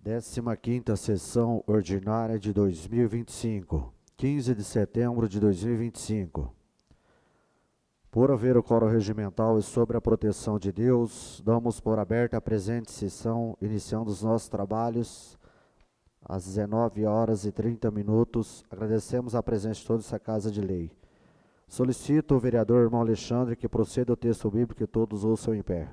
15ª sessão ordinária de 2025, 15 de setembro de 2025. Por haver o quórum regimental e sobre a proteção de Deus, damos por aberta a presente sessão, iniciando os nossos trabalhos às 19h30. Agradecemos a presença de toda essa casa de lei. Solicito o vereador irmão Alexandre que proceda o texto bíblico e todos ouçam em pé.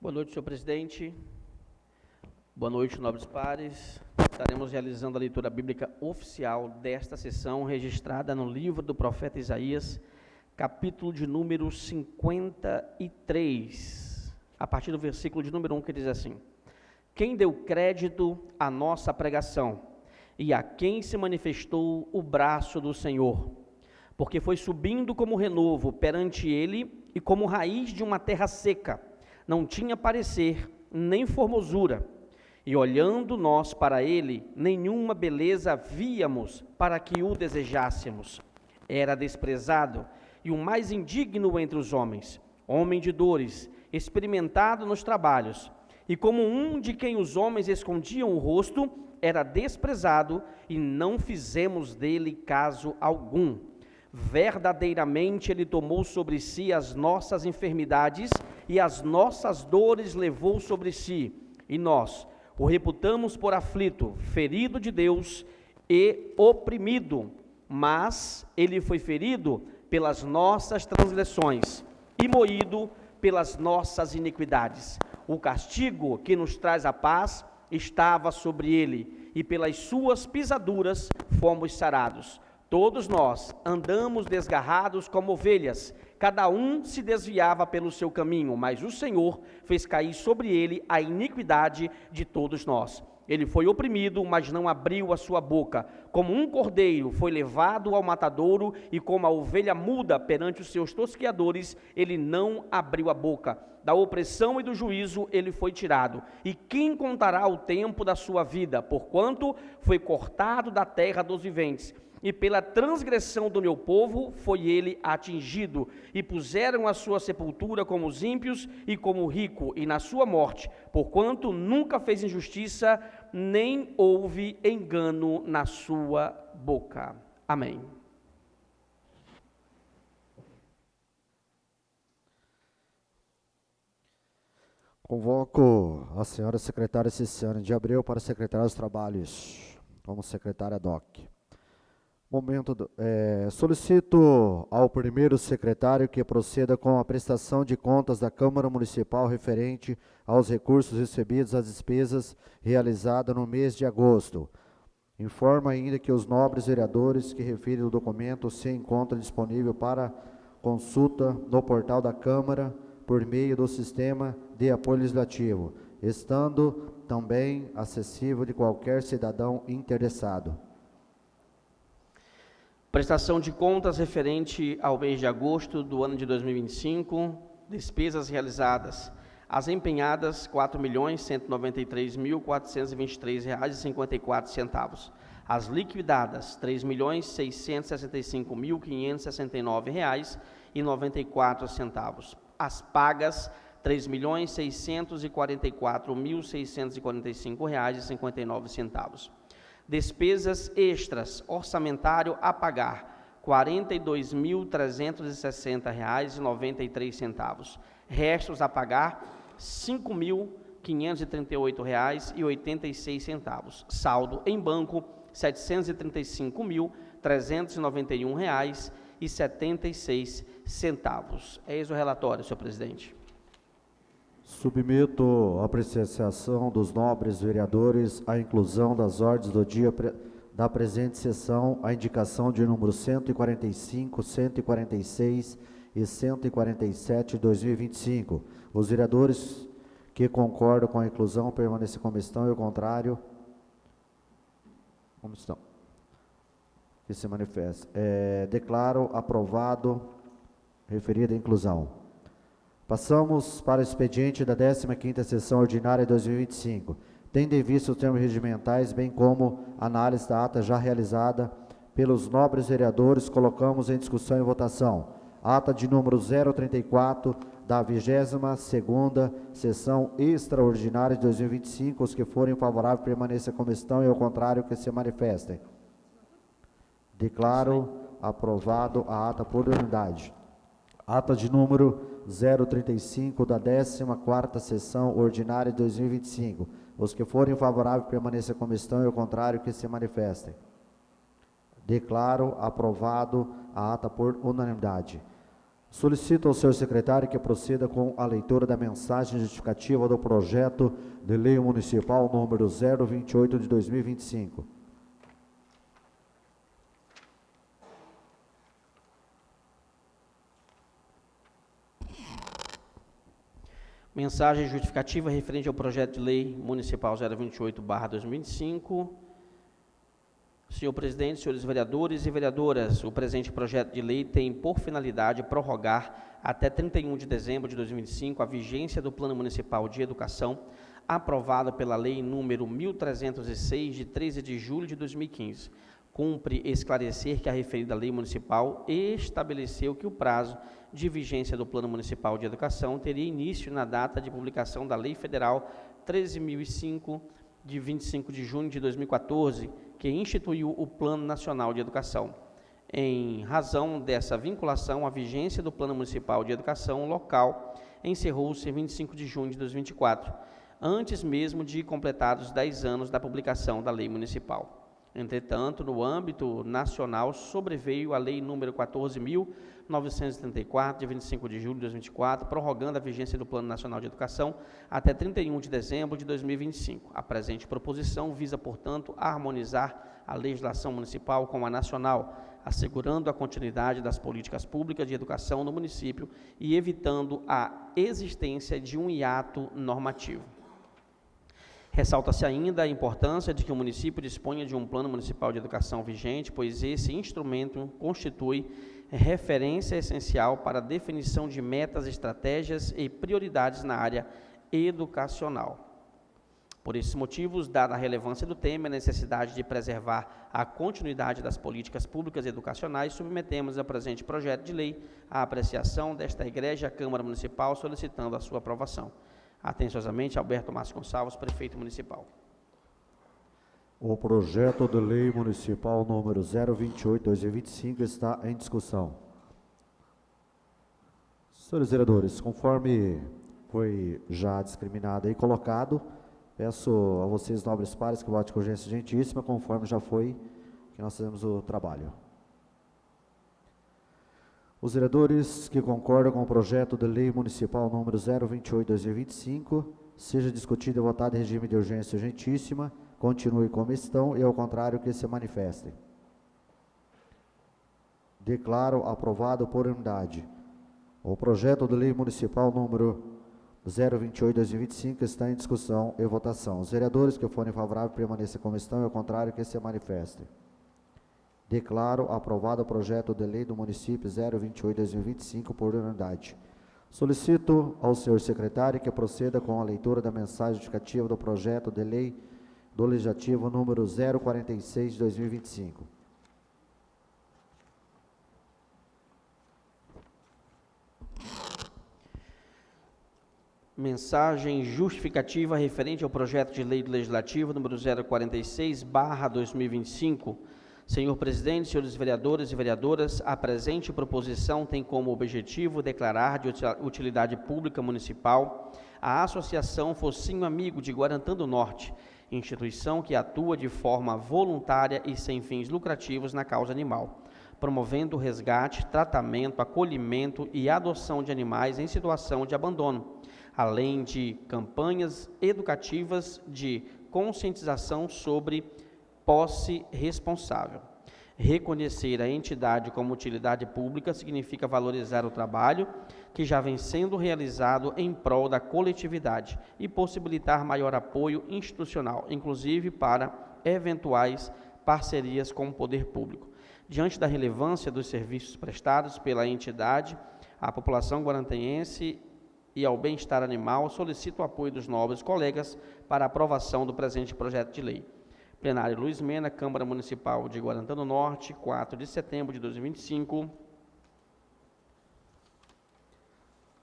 Boa noite, senhor presidente. Boa noite, nobres pares. Estaremos realizando a leitura bíblica oficial desta sessão, registrada no livro do profeta Isaías, capítulo de número 53, a partir do versículo de número 1, que diz assim: Quem deu crédito à nossa pregação, e a quem se manifestou o braço do Senhor? Porque foi subindo como renovo perante ele, e como raiz de uma terra seca, não tinha parecer, nem formosura, e olhando nós para ele, nenhuma beleza víamos para que o desejássemos. Era desprezado, e o mais indigno entre os homens, homem de dores, experimentado nos trabalhos, e como um de quem os homens escondiam o rosto, era desprezado, e não fizemos dele caso algum. Verdadeiramente ele tomou sobre si as nossas enfermidades e as nossas dores levou sobre si, e nós o reputamos por aflito, ferido de Deus e oprimido, mas ele foi ferido pelas nossas transgressões e moído pelas nossas iniquidades. O castigo que nos traz a paz estava sobre ele, e pelas suas pisaduras fomos sarados. Todos nós andamos desgarrados como ovelhas, cada um se desviava pelo seu caminho, mas o Senhor fez cair sobre ele a iniquidade de todos nós. Ele foi oprimido, mas não abriu a sua boca. Como um cordeiro foi levado ao matadouro, e como a ovelha muda perante os seus tosqueadores, ele não abriu a boca. Da opressão e do juízo ele foi tirado. E quem contará o tempo da sua vida? Porquanto foi cortado da terra dos viventes. E pela transgressão do meu povo foi ele atingido, e puseram a sua sepultura como os ímpios e como o rico, e na sua morte, porquanto nunca fez injustiça, nem houve engano na sua boca. Amém. Convoco a senhora secretária Ciciane de Abreu para secretária dos trabalhos, como secretária DOC. Solicito ao primeiro secretário que proceda com a prestação de contas da Câmara Municipal referente aos recursos recebidos às despesas realizadas no mês de agosto. Informa ainda que os nobres vereadores que refirem o documento se encontram disponível para consulta no portal da Câmara por meio do sistema de apoio legislativo, estando também acessível de qualquer cidadão interessado. Prestação de contas referente ao mês de agosto do ano de 2025, despesas realizadas. As empenhadas, R$ 4.193.423,54. As liquidadas, R$ 3.665.569,94. As pagas, R$ 3.644.645,59. Despesas extras, orçamentário a pagar, R$ 42.360,93. Restos a pagar, R$ 5.538,86. Saldo em banco, R$ 735.391,76. Eis o relatório, senhor presidente. Submeto à apreciação dos nobres vereadores a inclusão das ordens do dia da presente sessão, a indicação de número 145, 146 e 147 de 2025. Os vereadores que concordam com a inclusão permaneçam como estão, e o contrário, como estão. que se manifeste. Declaro aprovado referida inclusão. Passamos para o expediente da 15ª sessão ordinária de 2025. Tendo em vista os termos regimentais, bem como análise da ata já realizada pelos nobres vereadores, colocamos em discussão e votação ata de número 034 da 22ª sessão extraordinária de 2025. Os que forem favoráveis permaneçam como estão e ao contrário que se manifestem. Declaro aprovado a ata por unanimidade. Ata de número 035 da 14ª sessão ordinária de 2025. Os que forem favoráveis permaneçam como estão e ao contrário que se manifestem. Declaro aprovado a ata por unanimidade. Solicito ao senhor secretário que proceda com a leitura da mensagem justificativa do projeto de lei municipal número 028 de 2025. Mensagem justificativa referente ao projeto de lei municipal 028/2025. Senhor presidente, senhores vereadores e vereadoras, o presente projeto de lei tem por finalidade prorrogar até 31 de dezembro de 2025 a vigência do Plano Municipal de Educação, aprovado pela Lei número 1306, de 13 de julho de 2015. Cumpre esclarecer que a referida lei municipal estabeleceu que o prazo de vigência do Plano Municipal de Educação teria início na data de publicação da Lei Federal 13.005, de 25 de junho de 2014, que instituiu o Plano Nacional de Educação. Em razão dessa vinculação, a vigência do Plano Municipal de Educação local encerrou-se em 25 de junho de 2024, antes mesmo de completados 10 anos da publicação da Lei Municipal. Entretanto, no âmbito nacional, sobreveio a Lei número 14.934, de 25 de julho de 2024, prorrogando a vigência do Plano Nacional de Educação até 31 de dezembro de 2025. A presente proposição visa, portanto, harmonizar a legislação municipal com a nacional, assegurando a continuidade das políticas públicas de educação no município e evitando a existência de um hiato normativo. Ressalta-se ainda a importância de que o município disponha de um plano municipal de educação vigente, pois esse instrumento constitui referência essencial para a definição de metas, estratégias e prioridades na área educacional. Por esses motivos, dada a relevância do tema e a necessidade de preservar a continuidade das políticas públicas educacionais, submetemos ao presente projeto de lei à apreciação desta Igreja e Câmara Municipal, solicitando a sua aprovação. Atenciosamente, Alberto Márcio Gonçalves, Prefeito Municipal. O projeto de lei municipal número 028/2025 está em discussão. Senhores vereadores, conforme foi já discriminado e colocado, peço a vocês, nobres pares, que votem com urgência urgentíssima, conforme já foi que nós fizemos o trabalho. Os vereadores que concordam com o projeto de lei municipal número 028/2025, seja discutido e votado em regime de urgência urgentíssima, continue como estão e, ao contrário, que se manifestem. Declaro aprovado por unanimidade. O projeto de lei municipal número 028/2025 está em discussão e votação. Os vereadores que forem favoráveis permaneçam como estão e, ao contrário, que se manifestem. Declaro aprovado o projeto de lei do município 028/2025 por unanimidade. Solicito ao senhor secretário que proceda com a leitura da mensagem justificativa do projeto de lei do legislativo número 046 de 2025. Mensagem justificativa referente ao projeto de lei do legislativo número 046/2025. Senhor presidente, senhores vereadores e vereadoras, a presente proposição tem como objetivo declarar de utilidade pública municipal a Associação Focinho Amigo de Guarantã do Norte, instituição que atua de forma voluntária e sem fins lucrativos na causa animal, promovendo o resgate, tratamento, acolhimento e adoção de animais em situação de abandono, além de campanhas educativas de conscientização sobre posse responsável. Reconhecer a entidade como utilidade pública significa valorizar o trabalho que já vem sendo realizado em prol da coletividade e possibilitar maior apoio institucional, inclusive para eventuais parcerias com o poder público. diante da relevância dos serviços prestados pela entidade à população guarantense e ao bem-estar animal, solicito o apoio dos nobres colegas para a aprovação do presente projeto de lei. Plenário Luiz Mena, Câmara Municipal de Guarantã do Norte, 4 de setembro de 2025.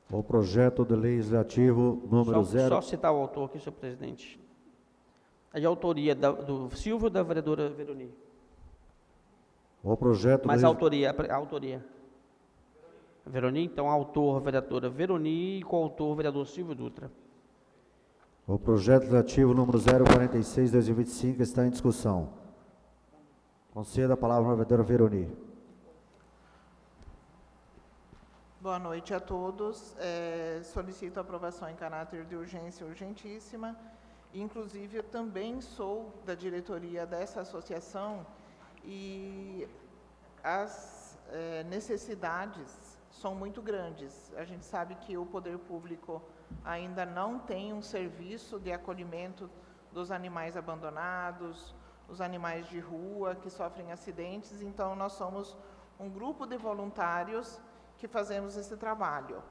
O projeto de lei legislativo número 0... Só citar o autor aqui, senhor presidente. É de autoria do Silvio, da vereadora Veroni. O projeto Mas a autoria. Veroni, então, autor, vereadora Veroni, e coautor, vereador Silvio Dutra. O projeto legislativo número 046/2025 está em discussão. Conceda a palavra à vereadora Veroni. Boa noite a todos. Solicito a aprovação em caráter de urgência urgentíssima. Inclusive, eu também sou da diretoria dessa associação e as necessidades são muito grandes. A gente sabe que o poder público ainda não tem um serviço de acolhimento dos animais abandonados, os animais de rua que sofrem acidentes, então nós somos um grupo de voluntários que fazemos esse trabalho.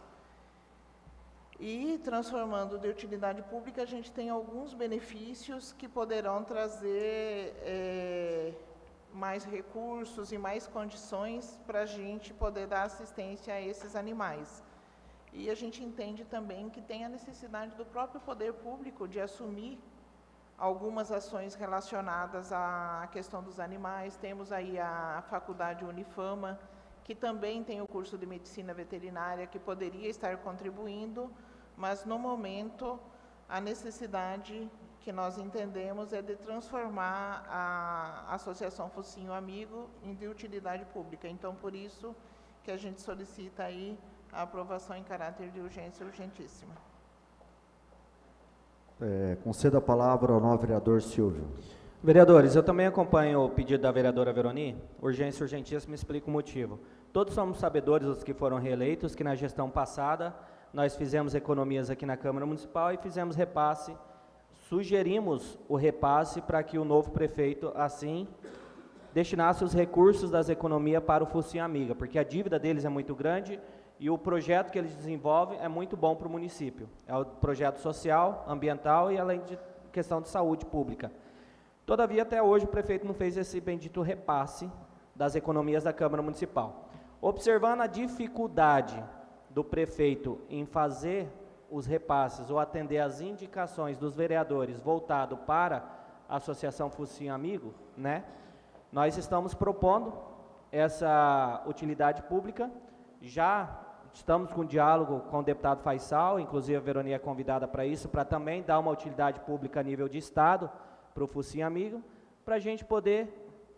E, transformando de utilidade pública, a gente tem alguns benefícios que poderão trazer mais recursos e mais condições para a gente poder dar assistência a esses animais. E a gente entende também que tem a necessidade do próprio poder público de assumir algumas ações relacionadas à questão dos animais. Temos aí a Faculdade Unifama, que também tem o curso de Medicina Veterinária, que poderia estar contribuindo, mas no momento a necessidade que nós entendemos é de transformar a Associação Focinho Amigo em de utilidade pública. Então, por isso que a gente solicita aí a aprovação em caráter de urgência urgentíssima. Conceda a palavra ao novo vereador Silvio. Vereadores, eu também acompanho o pedido da vereadora Veroni. Urgência urgentíssima, explico o motivo. Todos somos sabedores, os que foram reeleitos, que na gestão passada nós fizemos economias aqui na Câmara Municipal e fizemos repasse. Sugerimos o repasse para que o novo prefeito, assim, destinasse os recursos das economias para o Focinho Amiga, porque a dívida deles é muito grande e o projeto que eles desenvolvem é muito bom para o município. É o projeto social, ambiental e além de questão de saúde pública. Todavia, até hoje, o prefeito não fez esse bendito repasse das economias da Câmara Municipal. Observando a dificuldade do prefeito em fazer os repasses ou atender às indicações dos vereadores voltado para a Associação Focinho Amigo, né? Nós estamos propondo essa utilidade pública, já estamos com diálogo com o deputado Faisal, inclusive a Veroni é convidada para isso, para também dar uma utilidade pública a nível de Estado, para o Focinho Amigo, para a gente poder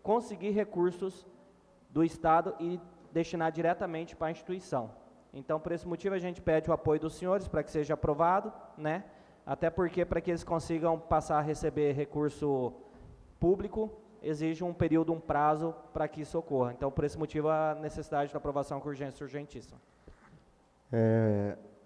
conseguir recursos do Estado e destinar diretamente para a instituição. Então, por esse motivo, a gente pede o apoio dos senhores para que seja aprovado, né? Até porque, para que eles consigam passar a receber recurso público, exige um período, um prazo para que isso ocorra. Então, por esse motivo, a necessidade da aprovação com urgência urgentíssima.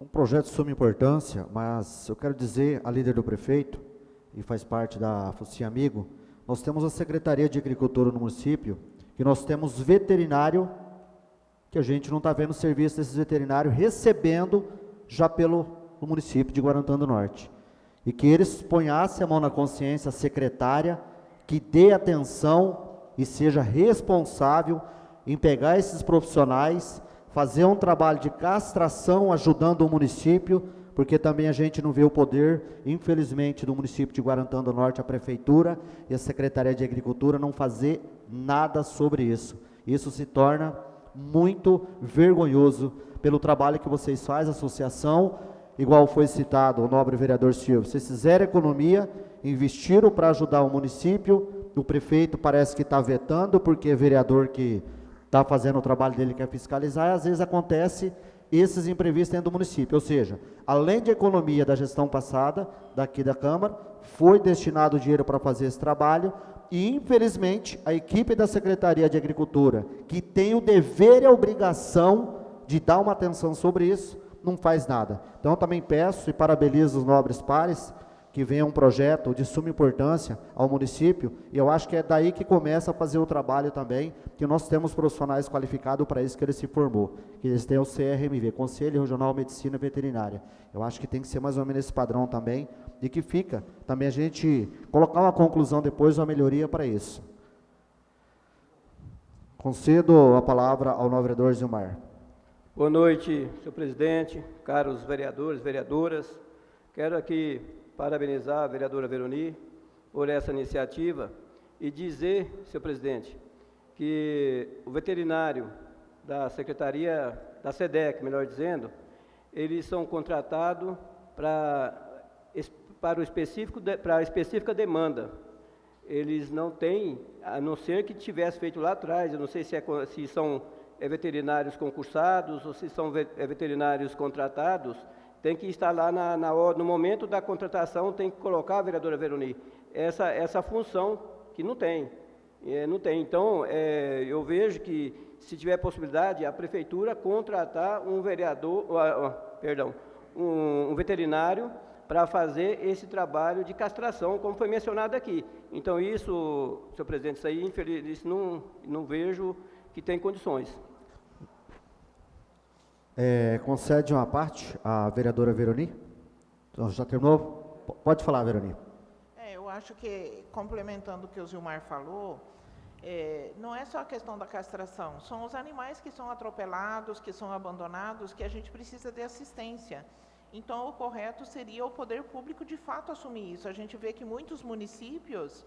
Um projeto de suma importância, mas eu quero dizer à líder do prefeito, e faz parte da Focinho Amigo, nós temos a Secretaria de Agricultura no município, que nós temos veterinário, que a gente não está vendo o serviço desses veterinários recebendo já pelo município de Guarantã do Norte. E que eles ponhassem a mão na consciência, a secretária, que dê atenção e seja responsável em pegar esses profissionais, fazer um trabalho de castração ajudando o município, porque também a gente não vê o poder, infelizmente, do município de Guarantã do Norte, a prefeitura e a Secretaria de Agricultura não fazer nada sobre isso. Isso se torna muito vergonhoso pelo trabalho que vocês fazem, a associação, igual foi citado o nobre vereador Silvio. Vocês fizeram economia, investiram para ajudar o município, o prefeito parece que está vetando, porque é vereador que está fazendo o trabalho dele, quer fiscalizar, e às vezes acontece esses imprevistos dentro do município. Ou seja, além de economia da gestão passada, daqui da Câmara, foi destinado dinheiro para fazer esse trabalho, e infelizmente a equipe da Secretaria de Agricultura, que tem o dever e a obrigação de dar uma atenção sobre isso, não faz nada. Então também peço e parabenizo os nobres pares, que venha um projeto de suma importância ao município, e eu acho que é daí que começa a fazer o trabalho também, que nós temos profissionais qualificados para isso que ele se formou, que eles têm o CRMV, Conselho Regional de Medicina Veterinária. Eu acho que tem que ser mais ou menos esse padrão também, e que fica também a gente colocar uma conclusão depois, uma melhoria para isso. Concedo a palavra ao novo vereador Zilmar. Boa noite, senhor presidente, caros vereadores, vereadoras. Quero aqui parabenizar a vereadora Veroni por essa iniciativa e dizer, senhor presidente, que o veterinário da Secretaria, da SEDEC, melhor dizendo, eles são contratados para a específica demanda. Eles não têm, a não ser que tivesse feito lá atrás, eu não sei se são veterinários concursados ou se são veterinários contratados, tem que estar lá no momento da contratação, tem que colocar, a vereadora Veroni, essa função que não tem. Então, eu vejo que, se tiver possibilidade, a prefeitura contratar um veterinário para fazer esse trabalho de castração, como foi mencionado aqui. Então, isso, senhor presidente, isso aí, infelizmente, não vejo que tem condições. Concede uma parte à vereadora Veroni? Já terminou? Pode falar, Veroni. Eu acho que, complementando o que o Zilmar falou, não é só a questão da castração, são os animais que são atropelados, que são abandonados, que a gente precisa de assistência. Então, o correto seria o poder público, de fato, assumir isso. A gente vê que muitos municípios,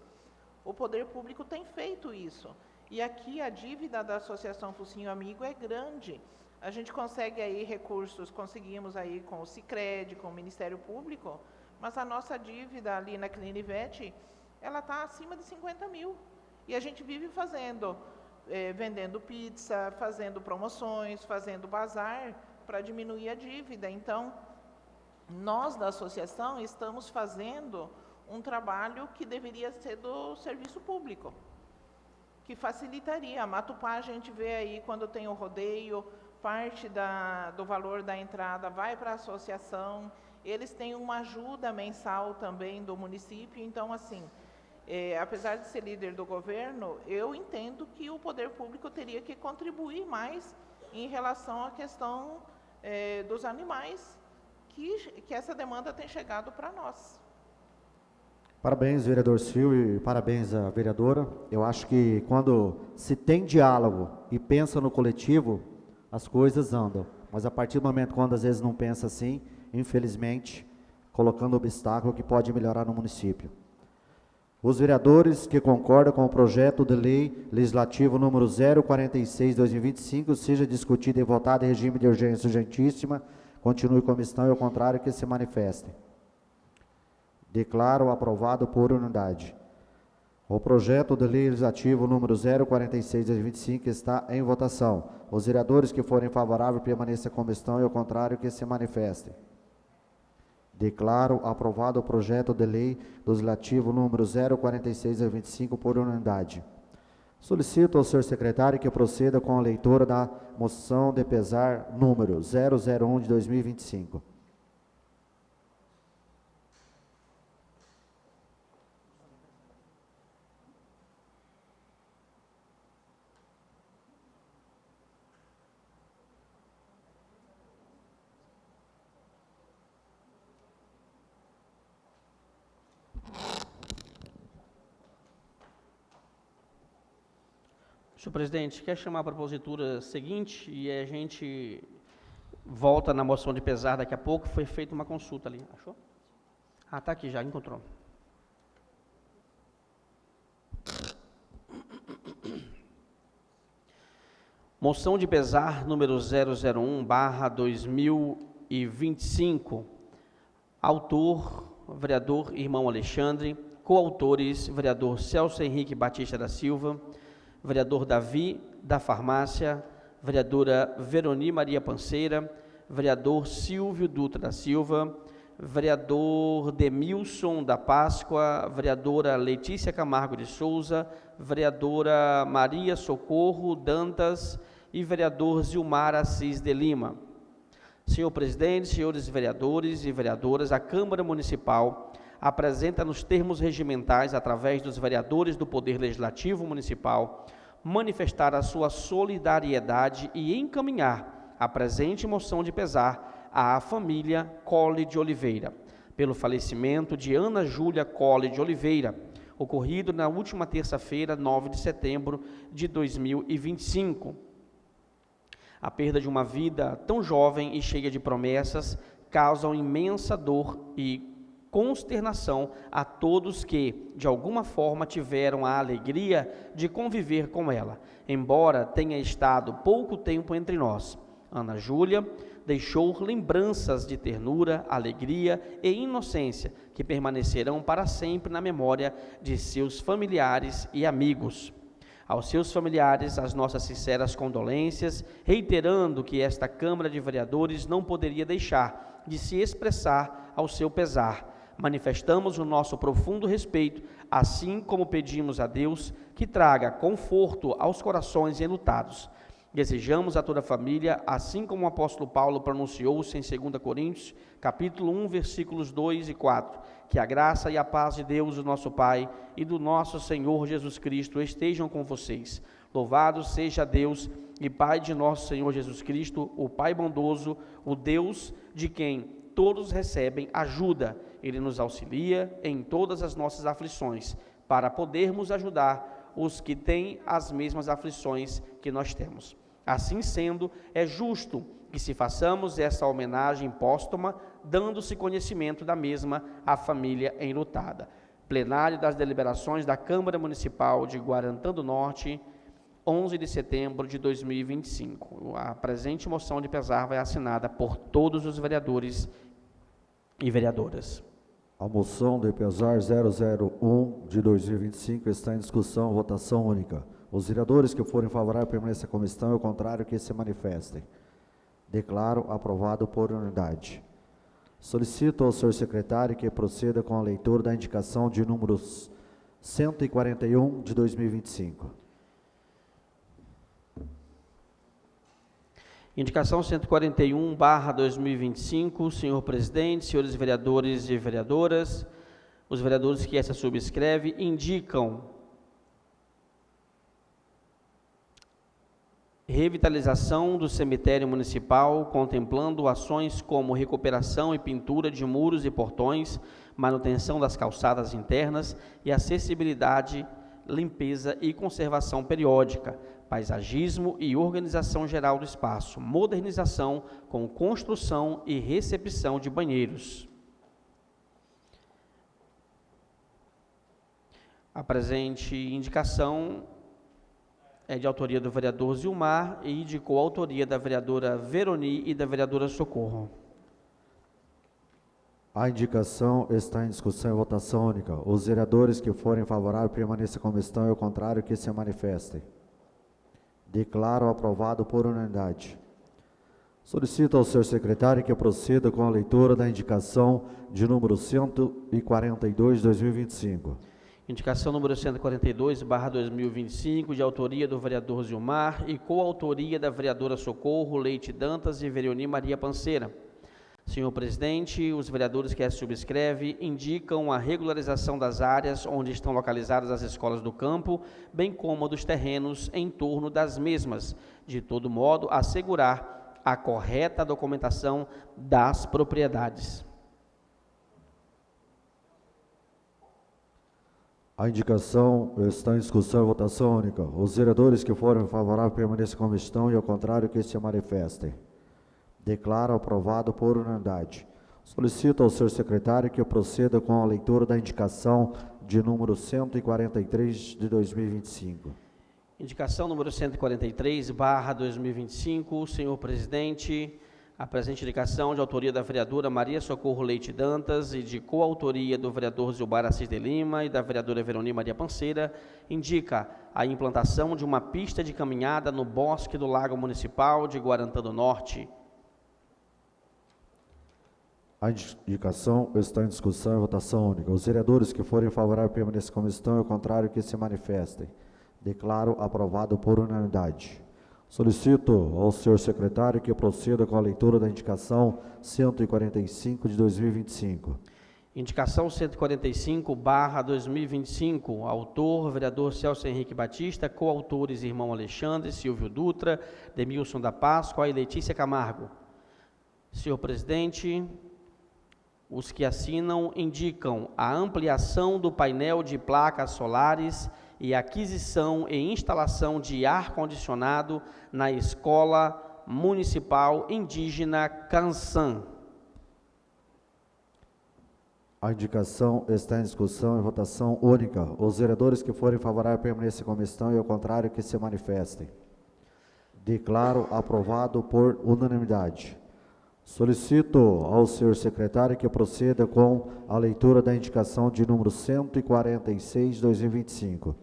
o poder público tem feito isso. E aqui a dívida da Associação Focinho Amigo é grande. A gente consegue aí recursos, conseguimos aí com o Sicredi, com o Ministério Público, mas a nossa dívida ali na Clinivete, ela está acima de 50 mil. E a gente vive vendendo pizza, fazendo promoções, fazendo bazar para diminuir a dívida. Então, nós da associação estamos fazendo um trabalho que deveria ser do serviço público, que facilitaria. A Matupá, a gente vê aí quando tem o rodeio, parte do valor da entrada vai para a associação, eles têm uma ajuda mensal também do município. Então, assim, apesar de ser líder do governo, eu entendo que o poder público teria que contribuir mais em relação à questão dos animais, que essa demanda tem chegado para nós. Parabéns, vereador Silvio, e parabéns à vereadora. Eu acho que quando se tem diálogo e pensa no coletivo, as coisas andam. Mas a partir do momento quando às vezes não pensa assim, infelizmente, colocando obstáculo que pode melhorar no município. Os vereadores que concordam com o projeto de lei legislativo número 046/2025 seja discutido e votado em regime de urgência urgentíssima, continue comissão e ao contrário que se manifestem. Declaro aprovado por unanimidade. O projeto de lei legislativo número 046/2025 está em votação. Os vereadores que forem favoráveis permaneçam com a comissão e ao contrário que se manifestem. Declaro aprovado o projeto de lei legislativo número 046/2025 por unanimidade. Solicito ao senhor secretário que proceda com a leitura da moção de pesar número 001 de 2025. Senhor presidente, quer chamar a propositura seguinte e a gente volta na moção de pesar daqui a pouco? Foi feita uma consulta ali, achou? Ah, está aqui já, encontrou. Moção de pesar número 001/2025. Autor, vereador Irmão Alexandre. Coautores, vereador Celso Henrique Batista da Silva, vereador Davi da Farmácia, vereadora Veroni Maria Panceira, vereador Silvio Dutra da Silva, vereador Demilson da Páscoa, vereadora Letícia Camargo de Souza, vereadora Maria Socorro Dantas e vereador Zilmar Assis de Lima. Senhor presidente, senhores vereadores e vereadoras, a Câmara Municipal apresenta nos termos regimentais, através dos vereadores do Poder Legislativo Municipal, manifestar a sua solidariedade e encaminhar a presente moção de pesar à família Colle de Oliveira, pelo falecimento de Ana Júlia Colle de Oliveira, ocorrido na última terça-feira, 9 de setembro de 2025. A perda de uma vida tão jovem e cheia de promessas causa imensa dor e consternação a todos que, de alguma forma, tiveram a alegria de conviver com ela, embora tenha estado pouco tempo entre nós. Ana Júlia deixou lembranças de ternura, alegria e inocência que permanecerão para sempre na memória de seus familiares e amigos. Aos seus familiares, as nossas sinceras condolências, reiterando que esta Câmara de Vereadores não poderia deixar de se expressar ao seu pesar. Manifestamos o nosso profundo respeito, assim como pedimos a Deus que traga conforto aos corações enlutados. Desejamos a toda a família, assim como o apóstolo Paulo pronunciou-se em 2 Coríntios, capítulo 1, versículos 2 e 4, que a graça e a paz de Deus, o nosso Pai, e do nosso Senhor Jesus Cristo estejam com vocês. Louvado seja Deus e Pai de nosso Senhor Jesus Cristo, o Pai bondoso, o Deus de quem todos recebem ajuda. Ele nos auxilia em todas as nossas aflições, para podermos ajudar os que têm as mesmas aflições que nós temos. Assim sendo, é justo que se façamos essa homenagem póstuma, dando-se conhecimento da mesma à família enlutada. Plenário das deliberações da Câmara Municipal de Guarantã do Norte, 11 de setembro de 2025. A presente moção de pesar vai assinada por todos os vereadores e vereadoras. A moção de pesar 001 de 2025 está em discussão, votação única. Os vereadores que forem favoráveis permaneçam como estão, e o contrário que se manifestem. Declaro aprovado por unanimidade. Solicito ao senhor secretário que proceda com a leitura da indicação de números 141 de 2025. Indicação 141/2025, senhor presidente, senhores vereadores e vereadoras, os vereadores que essa subscreve indicam revitalização do cemitério municipal, contemplando ações como recuperação e pintura de muros e portões, manutenção das calçadas internas e acessibilidade, limpeza e conservação periódica, paisagismo e organização geral do espaço, modernização com construção e recepção de banheiros. A presente indicação é de autoria do vereador Zilmar e de coautoria da vereadora Veroni e da vereadora Socorro. A indicação está em discussão e votação única. Os vereadores que forem favoráveis permaneçam como estão, e o contrário que se manifestem. Declaro aprovado por unanimidade. Solicito ao senhor secretário que proceda com a leitura da indicação de número 142 de 2025. Indicação número 142/2025, de autoria do vereador Zilmar e coautoria da vereadora Socorro Leite Dantas e Veroni Maria Panceira. Senhor presidente, os vereadores que essa subscreve indicam a regularização das áreas onde estão localizadas as escolas do campo, bem como dos terrenos em torno das mesmas, de todo modo assegurar a correta documentação das propriedades. A indicação está em discussão e votação única. Os vereadores que forem favoráveis permaneçam como estão, e ao contrário que se manifestem. Declaro aprovado por unanimidade. Solicito ao senhor secretário que proceda com a leitura da indicação de número 143 de 2025. Indicação número 143/2025, senhor presidente, a presente indicação de autoria da vereadora Maria Socorro Leite Dantas e de coautoria do vereador Zilmar Assis de Lima e da vereadora Veroni Maria Panceira, indica a implantação de uma pista de caminhada no Bosque do Lago Municipal de Guarantã do Norte. A indicação está em discussão e votação única. Os vereadores que forem favoráveis permaneçam como estão, e ao contrário que se manifestem. Declaro aprovado por unanimidade. Solicito ao senhor secretário que proceda com a leitura da indicação 145 de 2025. Indicação 145/2025, autor, vereador Celso Henrique Batista, coautores, irmão Alexandre, Silvio Dutra, Demilson da Páscoa e Letícia Camargo. Senhor presidente, os que assinam indicam a ampliação do painel de placas solares e aquisição e instalação de ar-condicionado na Escola Municipal Indígena Cansan. A indicação está em discussão e votação única. Os vereadores que forem favoráveis permaneçam como estão e, ao contrário, que se manifestem. Declaro aprovado por unanimidade. Solicito ao senhor secretário que proceda com a leitura da indicação de número 146, 2025.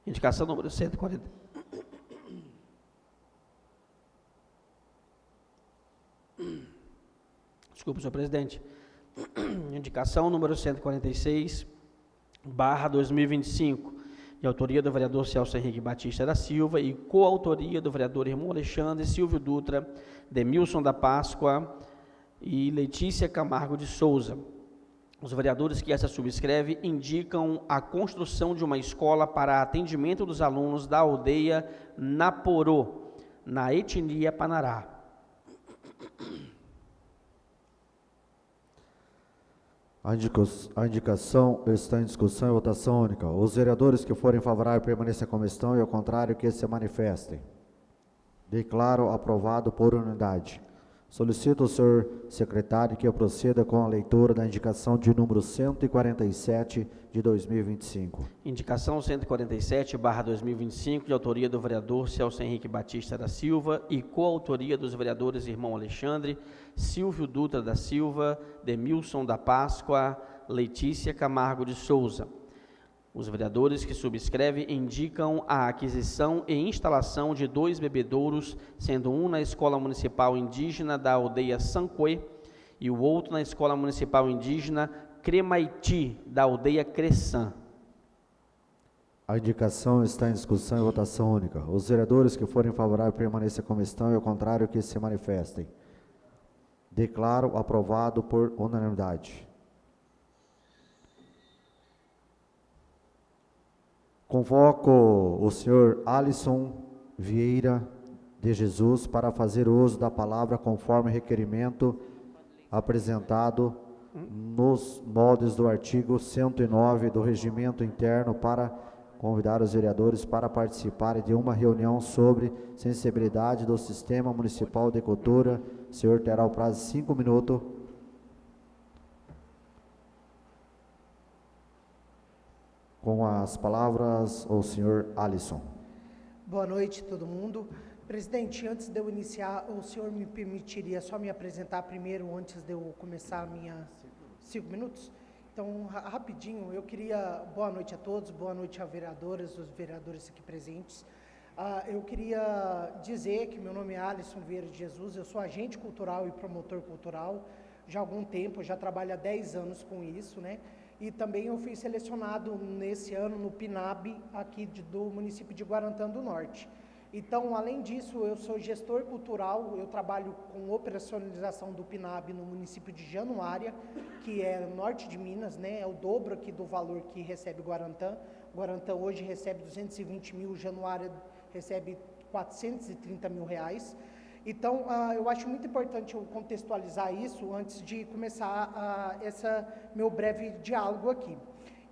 Indicação número 140. Desculpe, senhor presidente. Indicação número 146/2025, de autoria do vereador Celso Henrique Batista da Silva e coautoria do vereador irmão Alexandre, Silvio Dutra, Demilson da Páscoa e Letícia Camargo de Souza. Os vereadores que essa subscreve indicam a construção de uma escola para atendimento dos alunos da aldeia Naporô, na etnia Panará. A indicação está em discussão e votação única. Os vereadores que forem favoráveis permaneçam como estão e, ao contrário, que se manifestem. Declaro aprovado por unanimidade. Solicito ao senhor secretário que proceda com a leitura da indicação de número 147 de 2025. Indicação 147/2025, de autoria do vereador Celso Henrique Batista da Silva e coautoria dos vereadores irmão Alexandre, Silvio Dutra da Silva, Demilson da Páscoa, Letícia Camargo de Souza. Os vereadores que subscrevem indicam a aquisição e instalação de 2 bebedouros, sendo um na Escola Municipal Indígena da aldeia Sanquê e o outro na Escola Municipal Indígena Cremaiti, da aldeia Cressan. A indicação está em discussão e votação única. Os vereadores que forem favoráveis permaneçam como estão e, ao contrário, que se manifestem. Declaro aprovado por unanimidade. Convoco o senhor Alisson Vieira de Jesus para fazer uso da palavra conforme requerimento apresentado nos moldes do artigo 109 do Regimento Interno, para convidar os vereadores para participarem de uma reunião sobre sensibilidade do Sistema Municipal de Cultura. O senhor terá o prazo de 5 minutos. Com as palavras, o senhor Alisson. Boa noite, todo mundo. Presidente, antes de eu iniciar, o senhor me permitiria só me apresentar primeiro, antes de eu começar a minha 5 minutos? Então, rapidinho, eu queria, boa noite a todos, boa noite a vereadoras, os vereadores aqui presentes. Eu queria dizer que meu nome é Alisson Vieira de Jesus, eu sou agente cultural e promotor cultural, já há algum tempo, já trabalho há 10 anos com isso, né? E também eu fui selecionado nesse ano no PNAB aqui do município de Guarantã do Norte. Então, além disso, eu sou gestor cultural, eu trabalho com operacionalização do PNAB no município de Januária, que é norte de Minas, né? É o dobro aqui do valor que recebe Guarantã. Guarantã hoje recebe 220 mil, Januária recebe 430 mil reais. Então, eu acho muito importante eu contextualizar isso antes de começar esse meu breve diálogo aqui.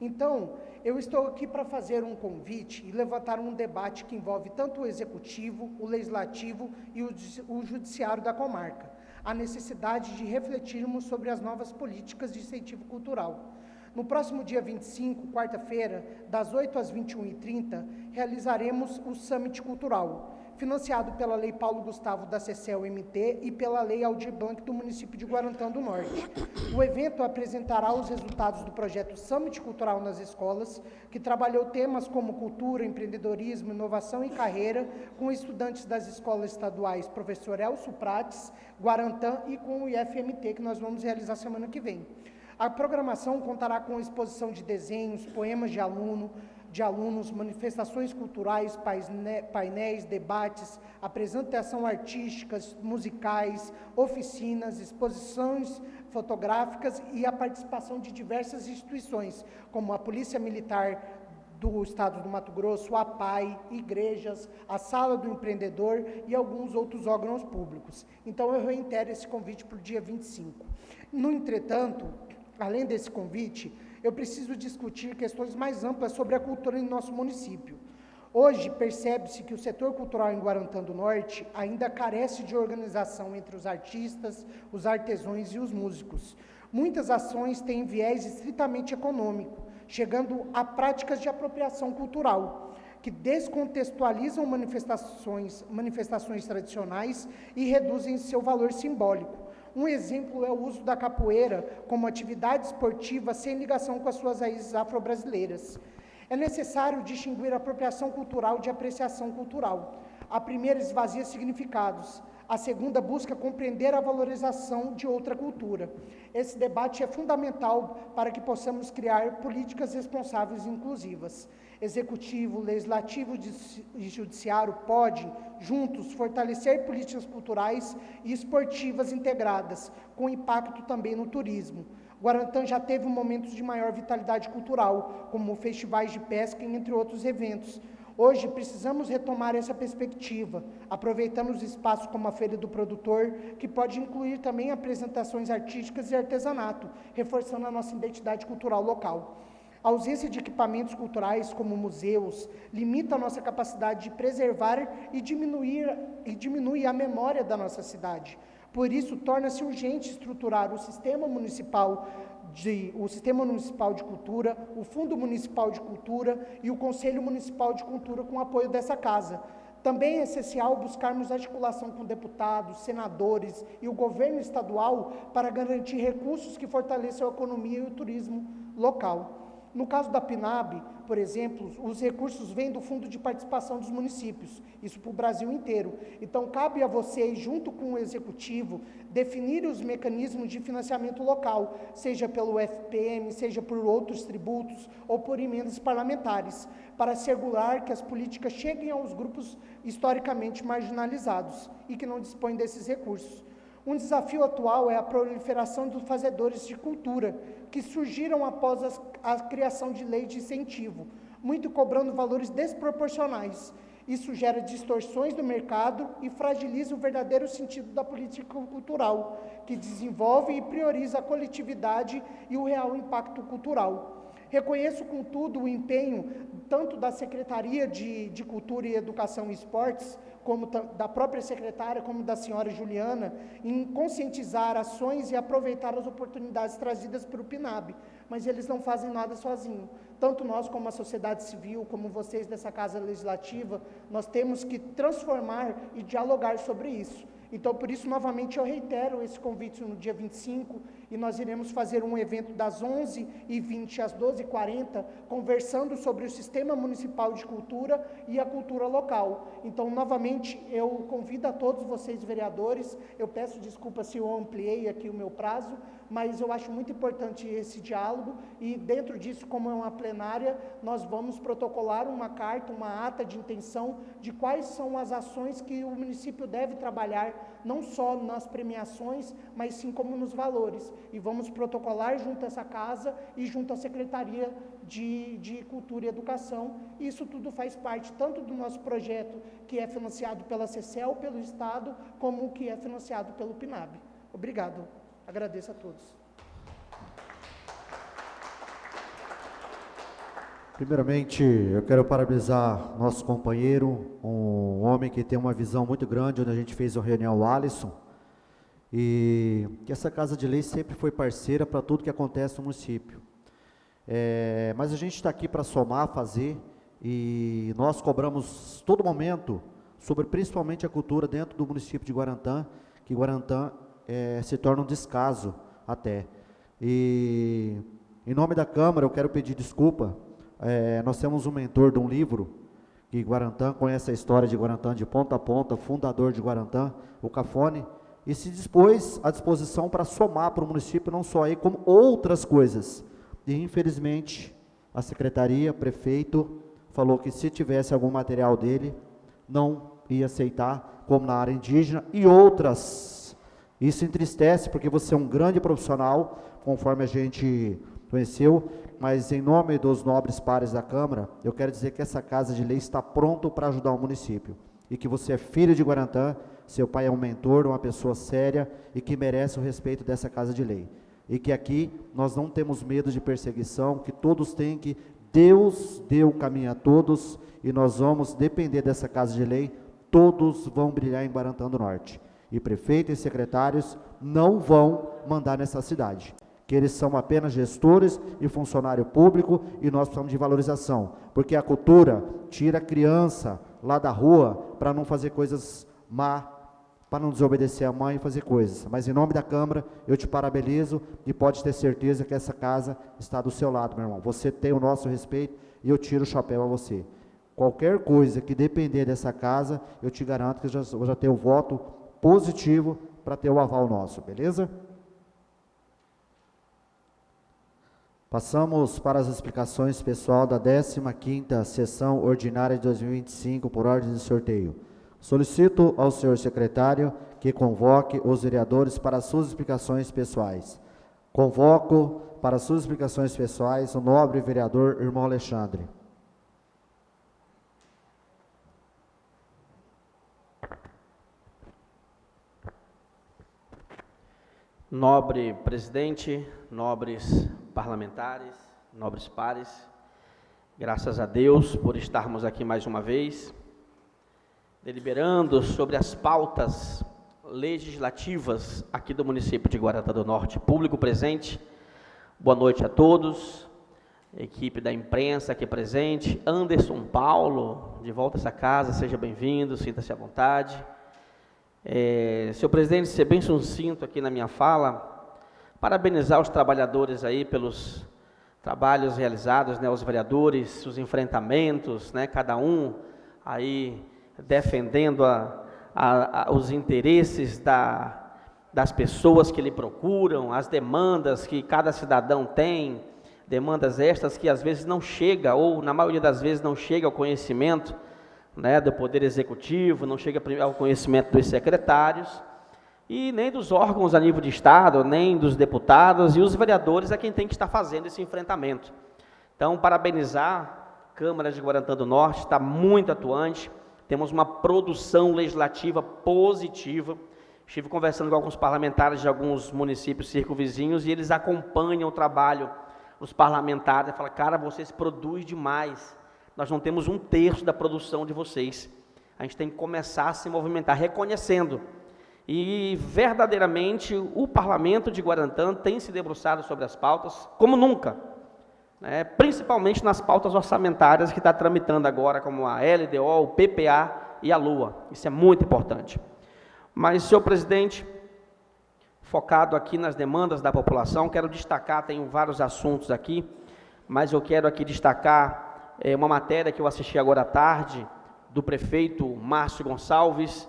Então, eu estou aqui para fazer um convite e levantar um debate que envolve tanto o executivo, o legislativo e o judiciário da comarca. A necessidade de refletirmos sobre as novas políticas de incentivo cultural. No próximo dia 25, quarta-feira, das 8 às 21h30, realizaremos o Summit Cultural, financiado pela Lei Paulo Gustavo da CCEL-MT e pela Lei Aldir Blanc do município de Guarantã do Norte. O evento apresentará os resultados do projeto Summit Cultural nas Escolas, que trabalhou temas como cultura, empreendedorismo, inovação e carreira, com estudantes das escolas estaduais Professor Elcio Prates, Guarantã e com o IFMT, que nós vamos realizar semana que vem. A programação contará com exposição de desenhos, poemas de aluno, de alunos, manifestações culturais, painéis, debates, apresentação artísticas, musicais, oficinas, exposições fotográficas e a participação de diversas instituições, como a Polícia Militar do Estado do Mato Grosso, a APAI, igrejas, a Sala do Empreendedor e alguns outros órgãos públicos. Então, eu reitero esse convite para o dia 25. No entretanto, além desse convite, eu preciso discutir questões mais amplas sobre a cultura em nosso município. Hoje, percebe-se que o setor cultural em Guarantã do Norte ainda carece de organização entre os artistas, os artesãos e os músicos. Muitas ações têm viés estritamente econômico, chegando a práticas de apropriação cultural, que descontextualizam manifestações tradicionais e reduzem seu valor simbólico. Um exemplo é o uso da capoeira como atividade esportiva sem ligação com as suas raízes afro-brasileiras. É necessário distinguir a apropriação cultural de apreciação cultural. A primeira esvazia significados, a segunda busca compreender a valorização de outra cultura. Esse debate é fundamental para que possamos criar políticas responsáveis e inclusivas. Executivo, Legislativo e Judiciário podem, juntos, fortalecer políticas culturais e esportivas integradas, com impacto também no turismo. Guarantã já teve momentos de maior vitalidade cultural, como festivais de pesca, entre outros eventos. Hoje, precisamos retomar essa perspectiva, aproveitando os espaços como a Feira do Produtor, que pode incluir também apresentações artísticas e artesanato, reforçando a nossa identidade cultural local. A ausência de equipamentos culturais, como museus, limita a nossa capacidade de preservar e diminui a memória da nossa cidade. Por isso, torna-se urgente estruturar o Sistema Municipal de Cultura, o Fundo Municipal de Cultura e o Conselho Municipal de Cultura com o apoio dessa casa. Também é essencial buscarmos articulação com deputados, senadores e o governo estadual para garantir recursos que fortaleçam a economia e o turismo local. No caso da PNAB, por exemplo, os recursos vêm do Fundo de Participação dos Municípios, isso para o Brasil inteiro. Então, cabe a vocês, junto com o Executivo, definir os mecanismos de financiamento local, seja pelo FPM, seja por outros tributos ou por emendas parlamentares, para assegurar que as políticas cheguem aos grupos historicamente marginalizados e que não dispõem desses recursos. Um desafio atual é a proliferação dos fazedores de cultura, que surgiram após a criação de leis de incentivo, muito cobrando valores desproporcionais. Isso gera distorções no mercado e fragiliza o verdadeiro sentido da política cultural, que desenvolve e prioriza a coletividade e o real impacto cultural. Reconheço, contudo, o empenho tanto da Secretaria de Cultura e Educação e Esportes, como da própria secretária, como da senhora Juliana, em conscientizar ações e aproveitar as oportunidades trazidas pelo PNAB, mas eles não fazem nada sozinhos. Tanto nós, como a sociedade civil, como vocês dessa Casa Legislativa, nós temos que transformar e dialogar sobre isso. Então, por isso, novamente, eu reitero esse convite no dia 25, e nós iremos fazer um evento das 11h20 às 12h40, conversando sobre o Sistema Municipal de Cultura e a cultura local. Então, novamente, eu convido a todos vocês, vereadores, eu peço desculpa se eu ampliei aqui o meu prazo, mas eu acho muito importante esse diálogo, e dentro disso, como é uma plenária, nós vamos protocolar uma carta, uma ata de intenção de quais são as ações que o município deve trabalhar, não só nas premiações, mas sim como nos valores. E vamos protocolar junto a essa casa e junto à Secretaria de Cultura e Educação. Isso tudo faz parte tanto do nosso projeto, que é financiado pela CECEL, pelo Estado, como o que é financiado pelo PNAB. Obrigado. Agradeço a todos. Primeiramente, eu quero parabenizar nosso companheiro, um homem que tem uma visão muito grande, onde a gente fez a reunião, o Alisson, e que essa Casa de Lei sempre foi parceira para tudo que acontece no município. Mas a gente está aqui para somar, fazer, e nós cobramos todo momento sobre principalmente a cultura dentro do município de Guarantã, que Guarantã se torna um descaso até. E em nome da Câmara eu quero pedir desculpa. Nós temos um mentor de um livro, que Guarantã conhece a história de Guarantã de ponta a ponta, fundador de Guarantã, o Cafone, e se dispôs à disposição para somar para o município, não só aí, como outras coisas. E infelizmente, A secretaria, prefeito, falou que se tivesse algum material dele, não ia aceitar, como na área indígena e outras. Isso entristece, porque você é um grande profissional, conforme a gente conheceu, mas em nome dos nobres pares da Câmara, eu quero dizer que essa Casa de Lei está pronto para ajudar o município, e que você é filho de Guarantã, seu pai é um mentor, uma pessoa séria, e que merece o respeito dessa Casa de Lei. E que aqui nós não temos medo de perseguição, que todos têm que, Deus deu o caminho a todos, e nós vamos depender dessa Casa de Lei, todos vão brilhar em Guarantã do Norte. E prefeito e secretários não vão mandar nessa cidade, que eles são apenas gestores e funcionário público, e nós precisamos de valorização, porque a cultura tira a criança lá da rua para não fazer coisas má, para não desobedecer a mãe e fazer coisas. Mas em nome da Câmara, eu te parabenizo e pode ter certeza que essa casa está do seu lado, meu irmão. Você tem o nosso respeito e eu tiro o chapéu a você. Qualquer coisa que depender dessa casa, eu te garanto que eu já tenho o voto positivo para ter o aval nosso, beleza? Passamos para as explicações pessoal da 15ª sessão ordinária de 2025, por ordem de sorteio. Solicito ao senhor secretário que convoque os vereadores para as suas explicações pessoais. Convoco para as suas explicações pessoais o nobre vereador irmão Alexandre. Nobre presidente, nobres parlamentares, nobres pares, graças a Deus por estarmos aqui mais uma vez, deliberando sobre as pautas legislativas aqui do município de Guarantã do Norte. Público presente, boa noite a todos, equipe da imprensa aqui presente, Anderson Paulo, de volta a essa casa, seja bem-vindo, sinta-se à vontade. Senhor presidente, ser bem sucinto aqui na minha fala, parabenizar os trabalhadores aí pelos trabalhos realizados, né, os vereadores, os enfrentamentos, né, cada um aí defendendo os interesses das pessoas que lhe procuram, as demandas que cada cidadão tem, demandas estas que às vezes não chega, ou na maioria das vezes não chega ao conhecimento, né, do Poder Executivo, não chega ao conhecimento dos secretários, e nem dos órgãos a nível de Estado, nem dos deputados, e os vereadores é quem tem que estar fazendo esse enfrentamento. Então, parabenizar a Câmara de Guarantã do Norte, está muito atuante, temos uma produção legislativa positiva. Estive conversando com alguns parlamentares de alguns municípios circunvizinhos, e eles acompanham o trabalho, os parlamentares, e falam, cara, vocês produzem demais, nós não temos 1/3 da produção de vocês, a gente tem que começar a se movimentar, reconhecendo, e verdadeiramente o parlamento de Guarantã tem se debruçado sobre as pautas, como nunca, né, principalmente nas pautas orçamentárias que está tramitando agora, como a LDO, o PPA e a LUA, isso é muito importante. Mas, senhor presidente, focado aqui nas demandas da população, quero destacar, tenho vários assuntos aqui, mas eu quero aqui destacar uma matéria que eu assisti agora à tarde, do prefeito Márcio Gonçalves,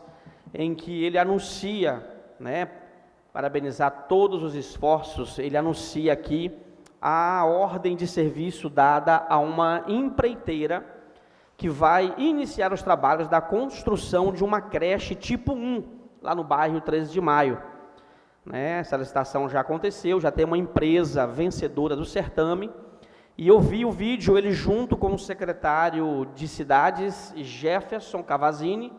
em que ele anuncia, né, parabenizar todos os esforços, ele anuncia aqui a ordem de serviço dada a uma empreiteira que vai iniciar os trabalhos da construção de uma creche tipo 1, lá no bairro 13 de Maio. Né, essa licitação já aconteceu, já tem uma empresa vencedora do certame, e eu vi o vídeo, ele junto com o secretário de Cidades, Jefferson Cavazini,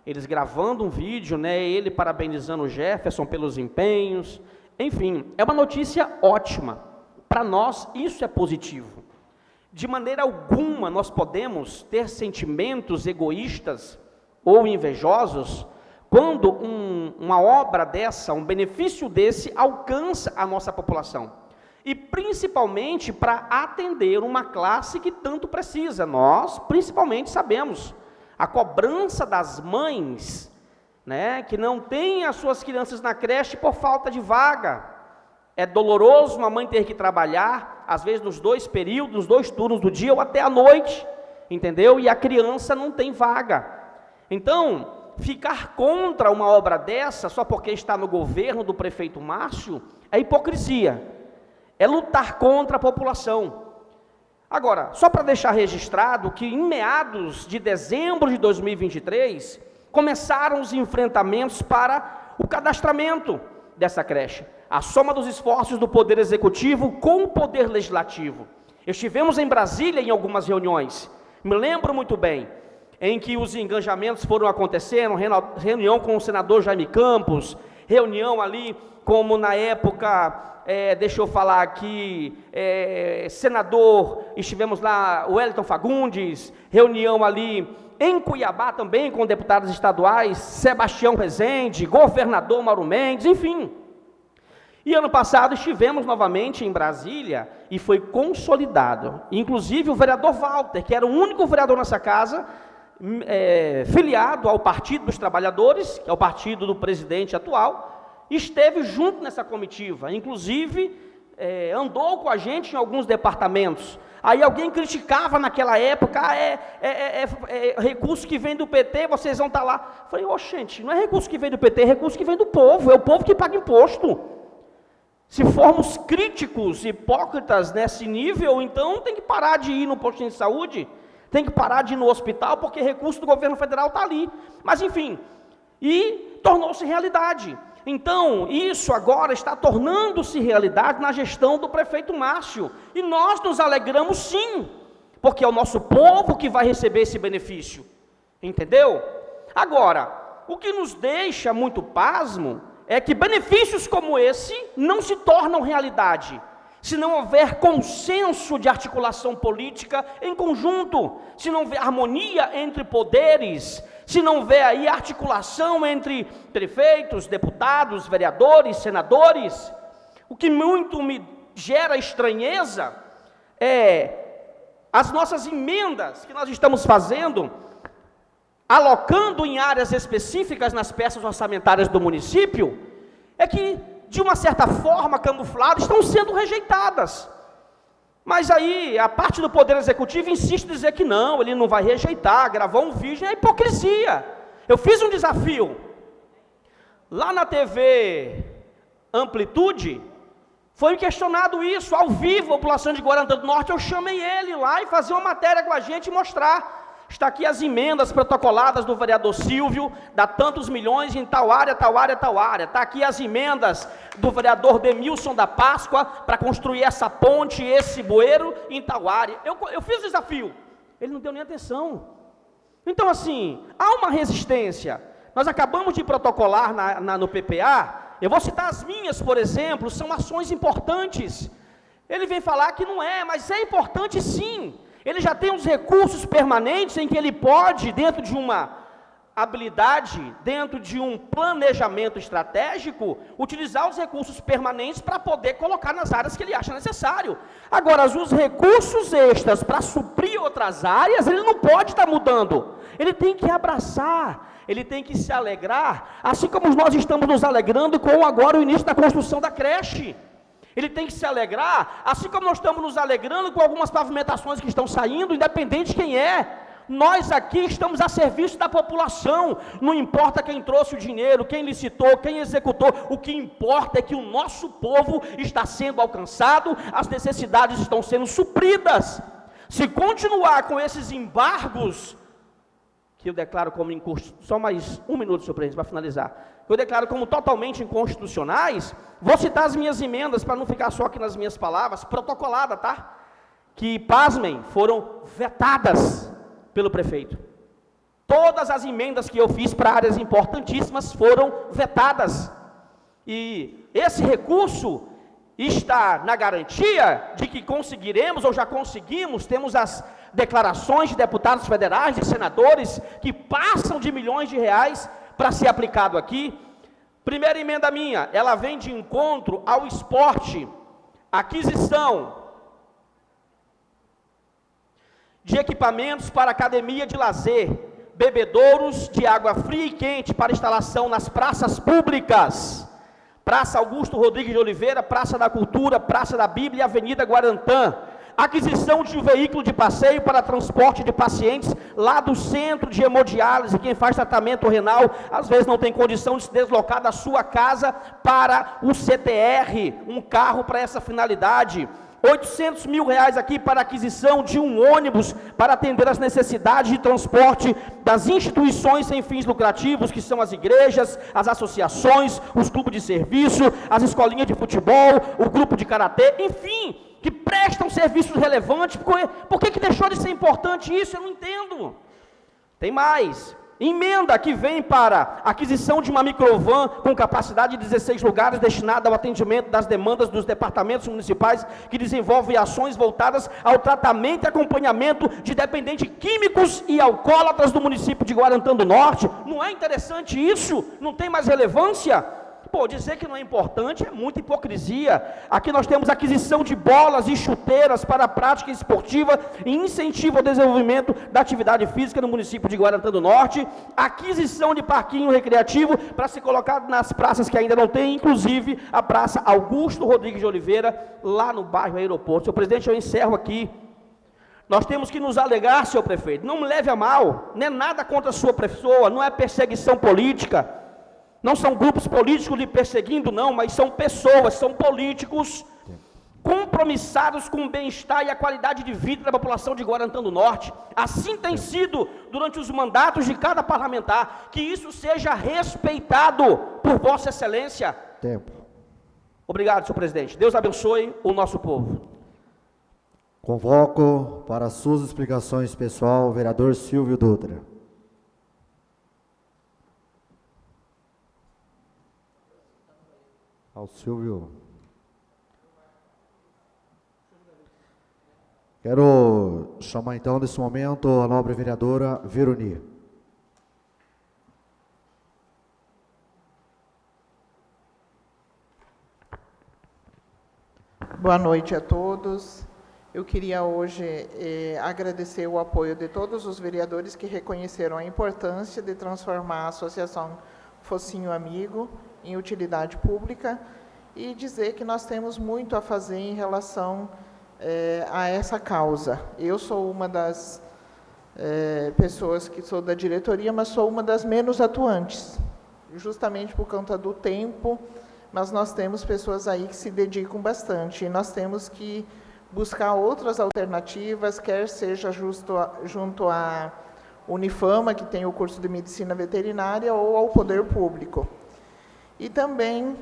eles gravando um vídeo, né, ele parabenizando o Jefferson pelos empenhos, enfim, é uma notícia ótima, para nós isso é positivo. De maneira alguma nós podemos ter sentimentos egoístas ou invejosos, quando uma obra dessa, um benefício desse, alcança a nossa população. E principalmente para atender uma classe que tanto precisa. Nós, principalmente, sabemos a cobrança das mães, né, que não têm as suas crianças na creche por falta de vaga. É doloroso uma mãe ter que trabalhar, às vezes nos 2 períodos, nos 2 turnos do dia ou até à noite, entendeu? E a criança não tem vaga. Então, ficar contra uma obra dessa, só porque está no governo do prefeito Márcio, é hipocrisia. É lutar contra a população. Agora, só para deixar registrado que em meados de dezembro de 2023, começaram os enfrentamentos para o cadastramento dessa creche. A soma dos esforços do Poder Executivo com o Poder Legislativo. Estivemos em Brasília em algumas reuniões, me lembro muito bem, em que os engajamentos foram acontecendo, reunião com o senador Jaime Campos, reunião ali, como na época, deixa eu falar aqui, senador, estivemos lá, o Wellington Fagundes, reunião ali em Cuiabá também com deputados estaduais, Sebastião Rezende, governador Mauro Mendes, enfim. E ano passado estivemos novamente em Brasília e foi consolidado, inclusive o vereador Walter, que era o único vereador nessa casa, filiado ao Partido dos Trabalhadores, que é o partido do presidente atual, esteve junto nessa comitiva, inclusive andou com a gente em alguns departamentos. Aí alguém criticava naquela época, recurso que vem do PT, vocês vão estar lá. Eu falei, gente, não é recurso que vem do PT, é recurso que vem do povo, é o povo que paga imposto. Se formos críticos, hipócritas nesse nível, então tem que parar de ir no postinho de saúde, tem que parar de ir no hospital, porque recurso do governo federal está ali. Mas enfim, e tornou-se realidade. Então, isso agora está tornando-se realidade na gestão do prefeito Márcio. E nós nos alegramos sim, porque é o nosso povo que vai receber esse benefício. Entendeu? Agora, o que nos deixa muito pasmo é que benefícios como esse não se tornam realidade se não houver consenso de articulação política em conjunto, se não houver harmonia entre poderes, se não houver aí articulação entre prefeitos, deputados, vereadores, senadores. O que muito me gera estranheza é as nossas emendas que nós estamos fazendo, alocando em áreas específicas nas peças orçamentárias do município, é que, de uma certa forma, camufladas, estão sendo rejeitadas. Mas aí, a parte do Poder Executivo insiste em dizer que não, ele não vai rejeitar, gravou um vídeo, é hipocrisia. Eu fiz um desafio, lá na TV Amplitude, foi questionado isso, ao vivo, a população de Guarantã do Norte, eu chamei ele lá e fazer uma matéria com a gente e mostrar. Está aqui as emendas protocoladas do vereador Silvio, dá tantos milhões em tal área, tal área, tal área. Está aqui as emendas do vereador Demilson da Páscoa, para construir essa ponte, esse bueiro, em tal área. Eu fiz o desafio, ele não deu nem atenção. Então assim, há uma resistência. Nós acabamos de protocolar no PPA, eu vou citar as minhas, por exemplo, são ações importantes. Ele vem falar que não é, mas é importante sim. Ele já tem os recursos permanentes em que ele pode, dentro de uma habilidade, dentro de um planejamento estratégico, utilizar os recursos permanentes para poder colocar nas áreas que ele acha necessário. Agora, os recursos extras para suprir outras áreas, ele não pode estar mudando. Ele tem que abraçar, ele tem que se alegrar, assim como nós estamos nos alegrando com agora o início da construção da creche. Ele tem que se alegrar, assim como nós estamos nos alegrando com algumas pavimentações que estão saindo, independente de quem é. Nós aqui estamos a serviço da população, não importa quem trouxe o dinheiro, quem licitou, quem executou, o que importa é que o nosso povo está sendo alcançado, as necessidades estão sendo supridas. Se continuar com esses embargos, que eu declaro como inconstitucionais, só mais um minuto, senhor presidente, para finalizar, que eu declaro como totalmente inconstitucionais, vou citar as minhas emendas, para não ficar só aqui nas minhas palavras, protocolada, tá? Que, pasmem, foram vetadas pelo prefeito. Todas as emendas que eu fiz para áreas importantíssimas foram vetadas. E esse recurso está na garantia de que conseguiremos, ou já conseguimos, temos as declarações de deputados federais, de senadores, que passam de milhões de reais para ser aplicado aqui. Primeira emenda minha, ela vem de encontro ao esporte, aquisição de equipamentos para academia de lazer, bebedouros de água fria e quente para instalação nas praças públicas, Praça Augusto Rodrigues de Oliveira, Praça da Cultura, Praça da Bíblia e Avenida Guarantã. Aquisição de um veículo de passeio para transporte de pacientes lá do centro de hemodiálise. Quem faz tratamento renal, às vezes não tem condição de se deslocar da sua casa para o CTR, um carro para essa finalidade. R$800 mil aqui para aquisição de um ônibus para atender as necessidades de transporte das instituições sem fins lucrativos, que são as igrejas, as associações, os clubes de serviço, as escolinhas de futebol, o grupo de karatê, enfim, que prestam serviços relevantes. Por que deixou de ser importante isso? Eu não entendo. Tem mais. Emenda que vem para aquisição de uma microvan com capacidade de 16 lugares destinada ao atendimento das demandas dos departamentos municipais que desenvolvem ações voltadas ao tratamento e acompanhamento de dependentes químicos e alcoólatras do município de Guarantã do Norte. Não é interessante isso? Não tem mais relevância? Pô, dizer que não é importante é muita hipocrisia. Aqui nós temos aquisição de bolas e chuteiras para a prática esportiva e incentivo ao desenvolvimento da atividade física no município de Guarantã do Norte, aquisição de parquinho recreativo para se colocar nas praças que ainda não tem, inclusive a Praça Augusto Rodrigues de Oliveira, lá no bairro Aeroporto. Senhor presidente, eu encerro aqui. Nós temos que nos alegar, senhor prefeito, não me leve a mal, não é nada contra a sua pessoa, não é perseguição política. Não são grupos políticos lhe perseguindo, não, mas são pessoas, são políticos compromissados com o bem-estar e a qualidade de vida da população de Guarantã do Norte. Assim tem sido durante os mandatos de cada parlamentar. Que isso seja respeitado por Vossa Excelência. Tempo. Obrigado, senhor presidente. Deus abençoe o nosso povo. Convoco para suas explicações, pessoal, o vereador Silvio Dutra. Ao Silvio. Quero chamar então nesse momento a nobre vereadora Veroni. Boa noite a todos. Eu queria hoje agradecer o apoio de todos os vereadores que reconheceram a importância de transformar a Associação Focinho Amigo em utilidade pública e dizer que nós temos muito a fazer em relação a essa causa. Eu sou uma das pessoas que sou da diretoria, mas sou uma das menos atuantes, justamente por conta do tempo, mas nós temos pessoas aí que se dedicam bastante e nós temos que buscar outras alternativas, quer seja junto à Unifama, que tem o curso de Medicina Veterinária, ou ao Poder Público. E também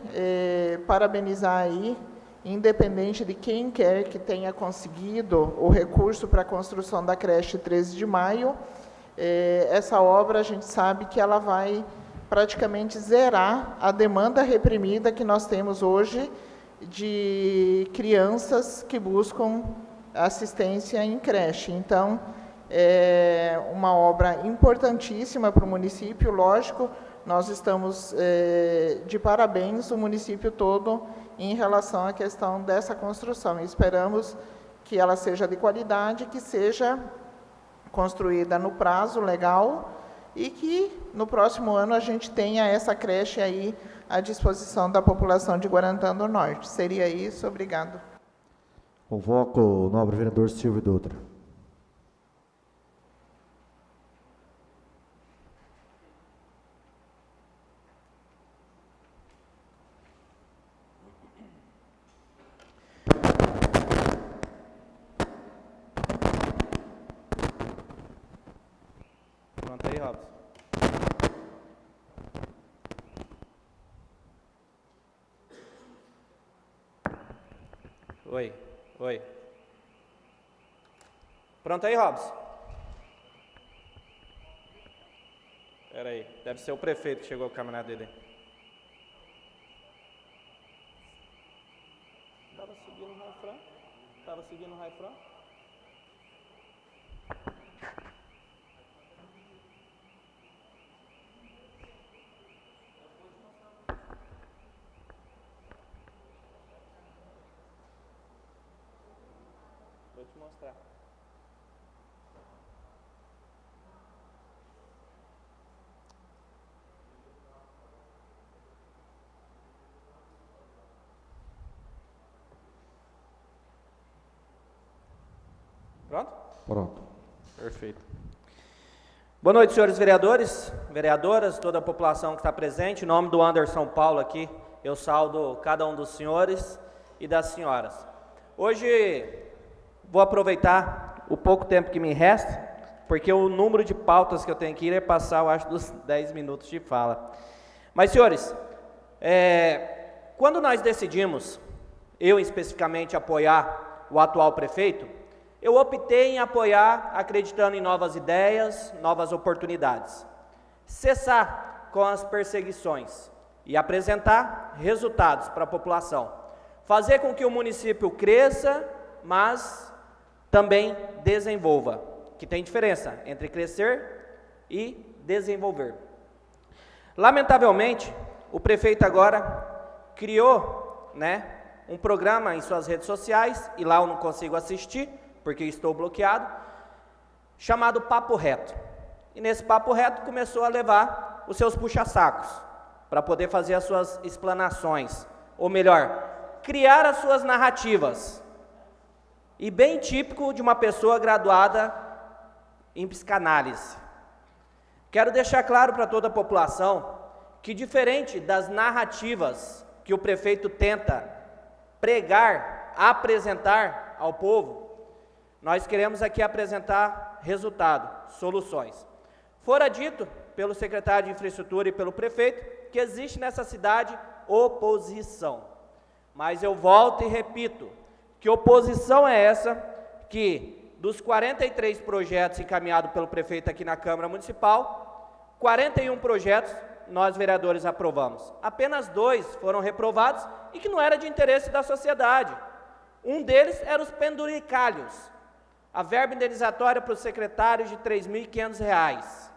parabenizar aí, independente de quem quer que tenha conseguido o recurso para a construção da creche 13 de maio, essa obra a gente sabe que ela vai praticamente zerar a demanda reprimida que nós temos hoje de crianças que buscam assistência em creche. Então, é uma obra importantíssima para o município, lógico. Nós estamos de parabéns, o município todo, em relação à questão dessa construção. Esperamos que ela seja de qualidade, que seja construída no prazo legal e que no próximo ano a gente tenha essa creche aí à disposição da população de Guarantã do Norte. Seria isso, obrigado. Convoco o nobre vereador Silvio Dutra. Pronto aí, Robson. Oi. Pronto aí, Robson? Espera aí, deve ser o prefeito que chegou com a caminhada dele. Estava seguindo o Raifran? Vou te mostrar. Pronto? Pronto. Perfeito. Boa noite, senhores vereadores, vereadoras, toda a população que está presente. Em nome do Anderson Paulo aqui, eu saúdo cada um dos senhores e das senhoras. Hoje vou aproveitar o pouco tempo que me resta, porque o número de pautas que eu tenho que ir é passar, eu acho, dos 10 minutos de fala. Mas, senhores, quando nós decidimos, eu especificamente, apoiar o atual prefeito, eu optei em apoiar acreditando em novas ideias, novas oportunidades. Cessar com as perseguições e apresentar resultados para a população. Fazer com que o município cresça, mas também desenvolva, que tem diferença entre crescer e desenvolver. Lamentavelmente, o prefeito agora criou, um programa em suas redes sociais, e lá eu não consigo assistir, porque estou bloqueado, chamado Papo Reto. E nesse Papo Reto começou a levar os seus puxa-sacos, para poder fazer as suas explanações, ou melhor, criar as suas narrativas. E bem típico de uma pessoa graduada em psicanálise. Quero deixar claro para toda a população que, diferente das narrativas que o prefeito tenta pregar, apresentar ao povo, nós queremos aqui apresentar resultado, soluções. Fora dito pelo secretário de Infraestrutura e pelo prefeito que existe nessa cidade oposição. Mas eu volto e repito, que oposição é essa que dos 43 projetos encaminhados pelo prefeito aqui na Câmara Municipal, 41 projetos nós vereadores aprovamos. Apenas 2 foram reprovados e que não era de interesse da sociedade. Um deles era os penduricalhos, a verba indenizatória para os secretários de R$ 3.500.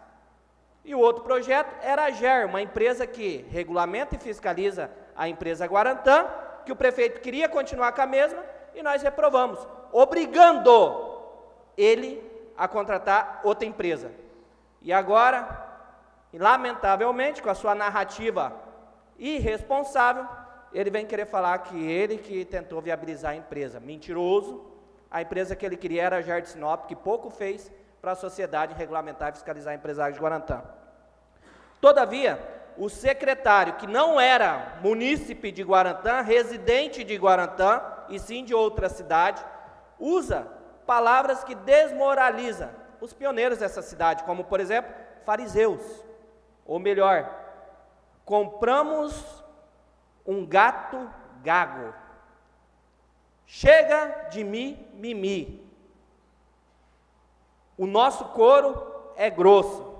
E o outro projeto era a GER, uma empresa que regulamenta e fiscaliza a empresa Guarantã, que o prefeito queria continuar com a mesma, e nós reprovamos, obrigando ele a contratar outra empresa. E agora, lamentavelmente, com a sua narrativa irresponsável, ele vem querer falar que ele que tentou viabilizar a empresa. Mentiroso. A empresa que ele queria era a GER de Sinop, que pouco fez para a sociedade regulamentar e fiscalizar empresários de Guarantã. Todavia, o secretário, que não era munícipe de Guarantã, residente de Guarantã, e sim de outra cidade, usa palavras que desmoralizam os pioneiros dessa cidade, como, por exemplo, fariseus. Ou melhor, compramos um gato gago. Chega de mimimi. O nosso couro é grosso.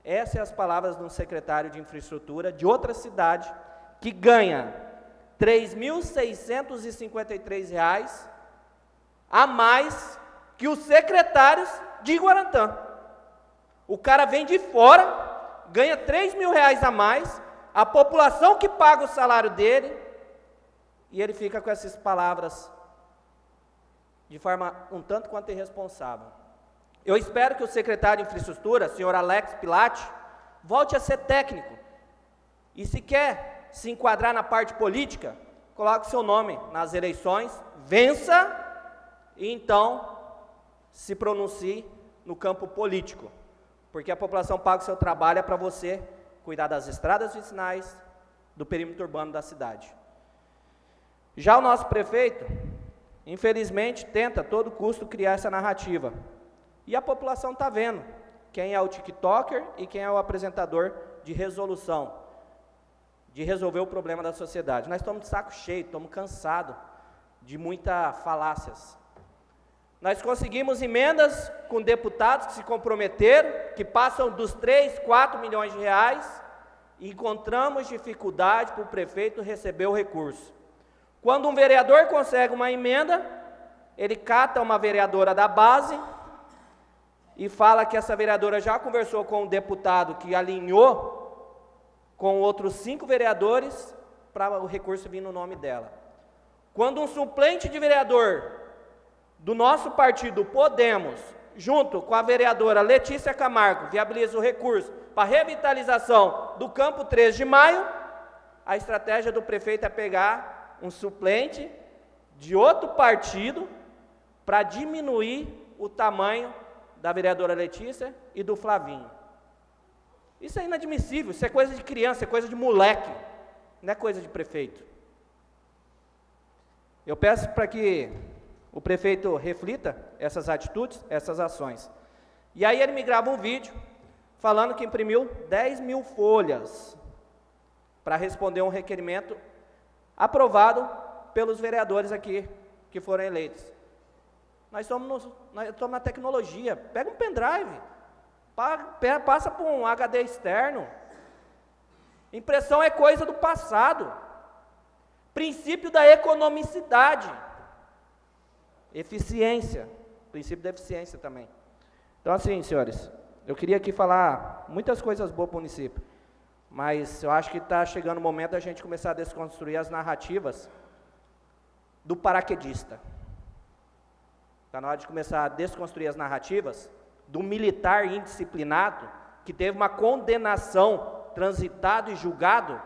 Essas são as palavras de um secretário de infraestrutura de outra cidade que ganha R$ 3.653 a mais que os secretários de Guarantã. O cara vem de fora, ganha R$ 3.000 a mais, a população que paga o salário dele, e ele fica com essas palavras de forma um tanto quanto irresponsável. Eu espero que o secretário de Infraestrutura, senhor Alex Pilati, volte a ser técnico. E se quer se enquadrar na parte política, coloque seu nome nas eleições, vença e então se pronuncie no campo político. Porque a população paga o seu trabalho para você cuidar das estradas vicinais, do perímetro urbano da cidade. Já o nosso prefeito, infelizmente, tenta a todo custo criar essa narrativa. E a população está vendo quem é o tiktoker e quem é o apresentador de resolução, de resolver o problema da sociedade. Nós estamos de saco cheio, estamos cansados de muitas falácias. Nós conseguimos emendas com deputados que se comprometeram, que passam dos 3, 4 milhões de reais, e encontramos dificuldade para o prefeito receber o recurso. Quando um vereador consegue uma emenda, ele cata uma vereadora da base e fala que essa vereadora já conversou com um deputado que alinhou com outros 5 vereadores para o recurso vir no nome dela. Quando um suplente de vereador do nosso partido, Podemos, junto com a vereadora Letícia Camargo, viabiliza o recurso para a revitalização do Campo 13 de Maio, a estratégia do prefeito é pegar um suplente de outro partido para diminuir o tamanho da vereadora Letícia e do Flavinho. Isso é inadmissível, isso é coisa de criança, é coisa de moleque, não é coisa de prefeito. Eu peço para que o prefeito reflita essas atitudes, essas ações. E aí ele me grava um vídeo falando que imprimiu 10 mil folhas para responder um requerimento aprovado pelos vereadores aqui que foram eleitos. Nós estamos na tecnologia. Pega um pendrive, passa por um HD externo. Impressão é coisa do passado. Princípio da economicidade. Eficiência. Princípio da eficiência também. Então, assim, senhores, eu queria aqui falar muitas coisas boas para o município, mas eu acho que está chegando o momento da gente começar a desconstruir as narrativas do paraquedista. Está na hora de começar a desconstruir as narrativas do militar indisciplinado que teve uma condenação, transitado e julgado,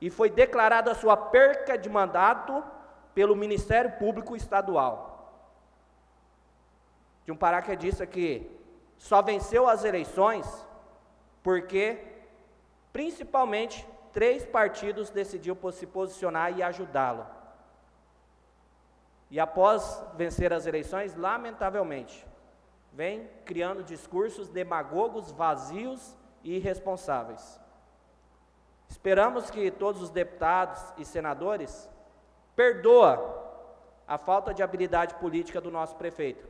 e foi declarada a sua perca de mandato pelo Ministério Público Estadual. De um paraquedista que só venceu as eleições porque, principalmente, 3 partidos decidiram se posicionar e ajudá-lo. E após vencer as eleições, lamentavelmente, vem criando discursos demagogos, vazios e irresponsáveis. Esperamos que todos os deputados e senadores perdoem a falta de habilidade política do nosso prefeito.